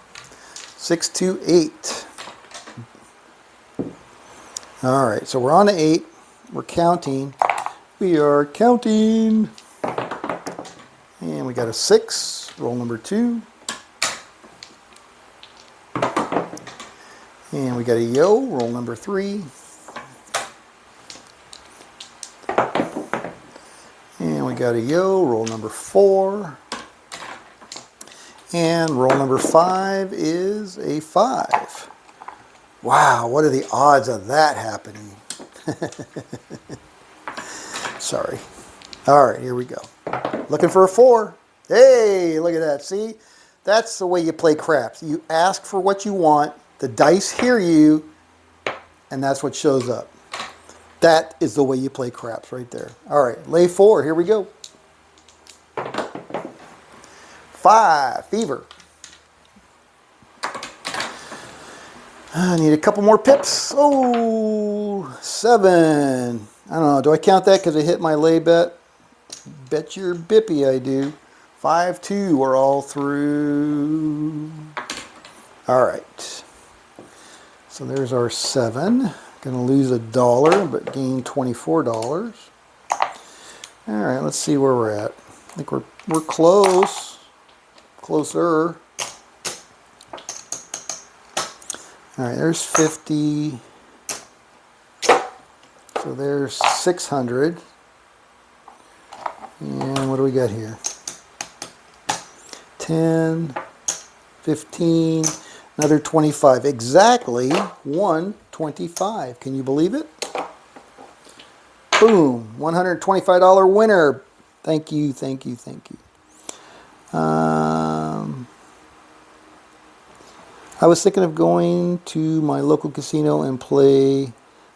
6, 2, 8. All right, so we're on to 8. We're counting. We are counting. And we got a 6. Roll number 2. And we got a yo. Roll number 3. And we got a yo. Roll number 4. And roll number 5 is a 5. Wow, what are the odds of that happening? Sorry. All right, here we go. Looking for a 4. Hey, look at that. See? That's the way you play craps. You ask for what you want, the dice hear you, and that's what shows up. That is the way you play craps right there. All right, lay 4. Here we go. 5, fever. I need a couple more pips. Oh, 7. I don't know. Do I count that because I hit my lay bet? Bet your bippy I do. 5, 2. We're all through. All right. So there's our 7. Going to lose $1, but gain $24. All right. Let's see where we're at. I think we're close. Closer. All right, there's 50. So there's 600. And what do we got here? 10, 15, another 25. Exactly 125. Can you believe it? Boom, $125 winner. Thank you, thank you, thank you. I was thinking of going to my local casino and play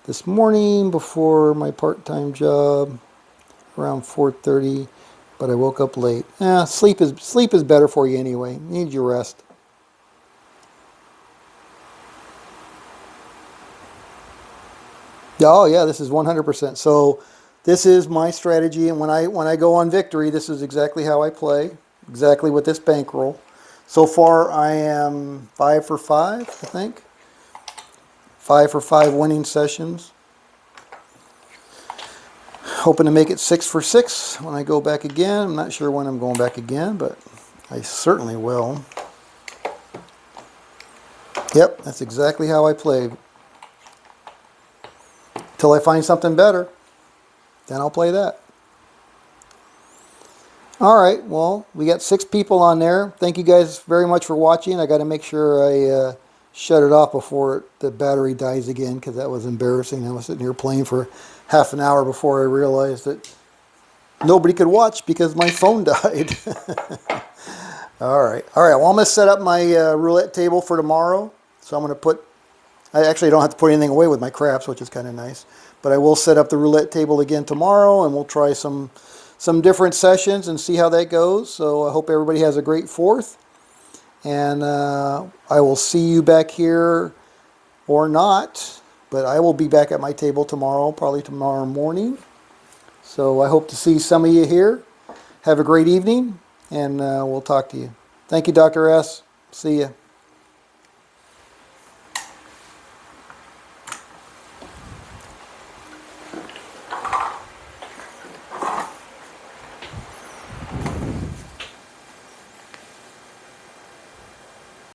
this morning before my part-time job around 4:30, but I woke up late. Sleep is better for you anyway. You need your rest. Oh yeah, this is 100%. So this is my strategy, and when I go on victory, this is exactly how I play. Exactly with this bankroll. So far, I am 5 for 5, I think. 5 for 5 winning sessions. Hoping to make it 6 for 6 when I go back again. I'm not sure when I'm going back again, but I certainly will. Yep, that's exactly how I play. Till I find something better, then I'll play that. All right, well, we got 6 people on there. Thank you guys very much for watching. I got to make sure I shut it off before the battery dies again, because that was embarrassing. I was sitting here playing for half an hour before I realized that nobody could watch because my phone died. All right, well, I'm going to set up my roulette table for tomorrow. So I'm going to put, I actually don't have to put anything away with my craps, which is kind of nice. But I will set up the roulette table again tomorrow, and we'll try some different sessions and see how that goes. So I hope everybody has a great 4th. And I will see you back here, or not, but I will be back at my table tomorrow, probably tomorrow morning. So I hope to see some of you here. Have a great evening, and we'll talk to you. Thank you, Dr. S. See ya.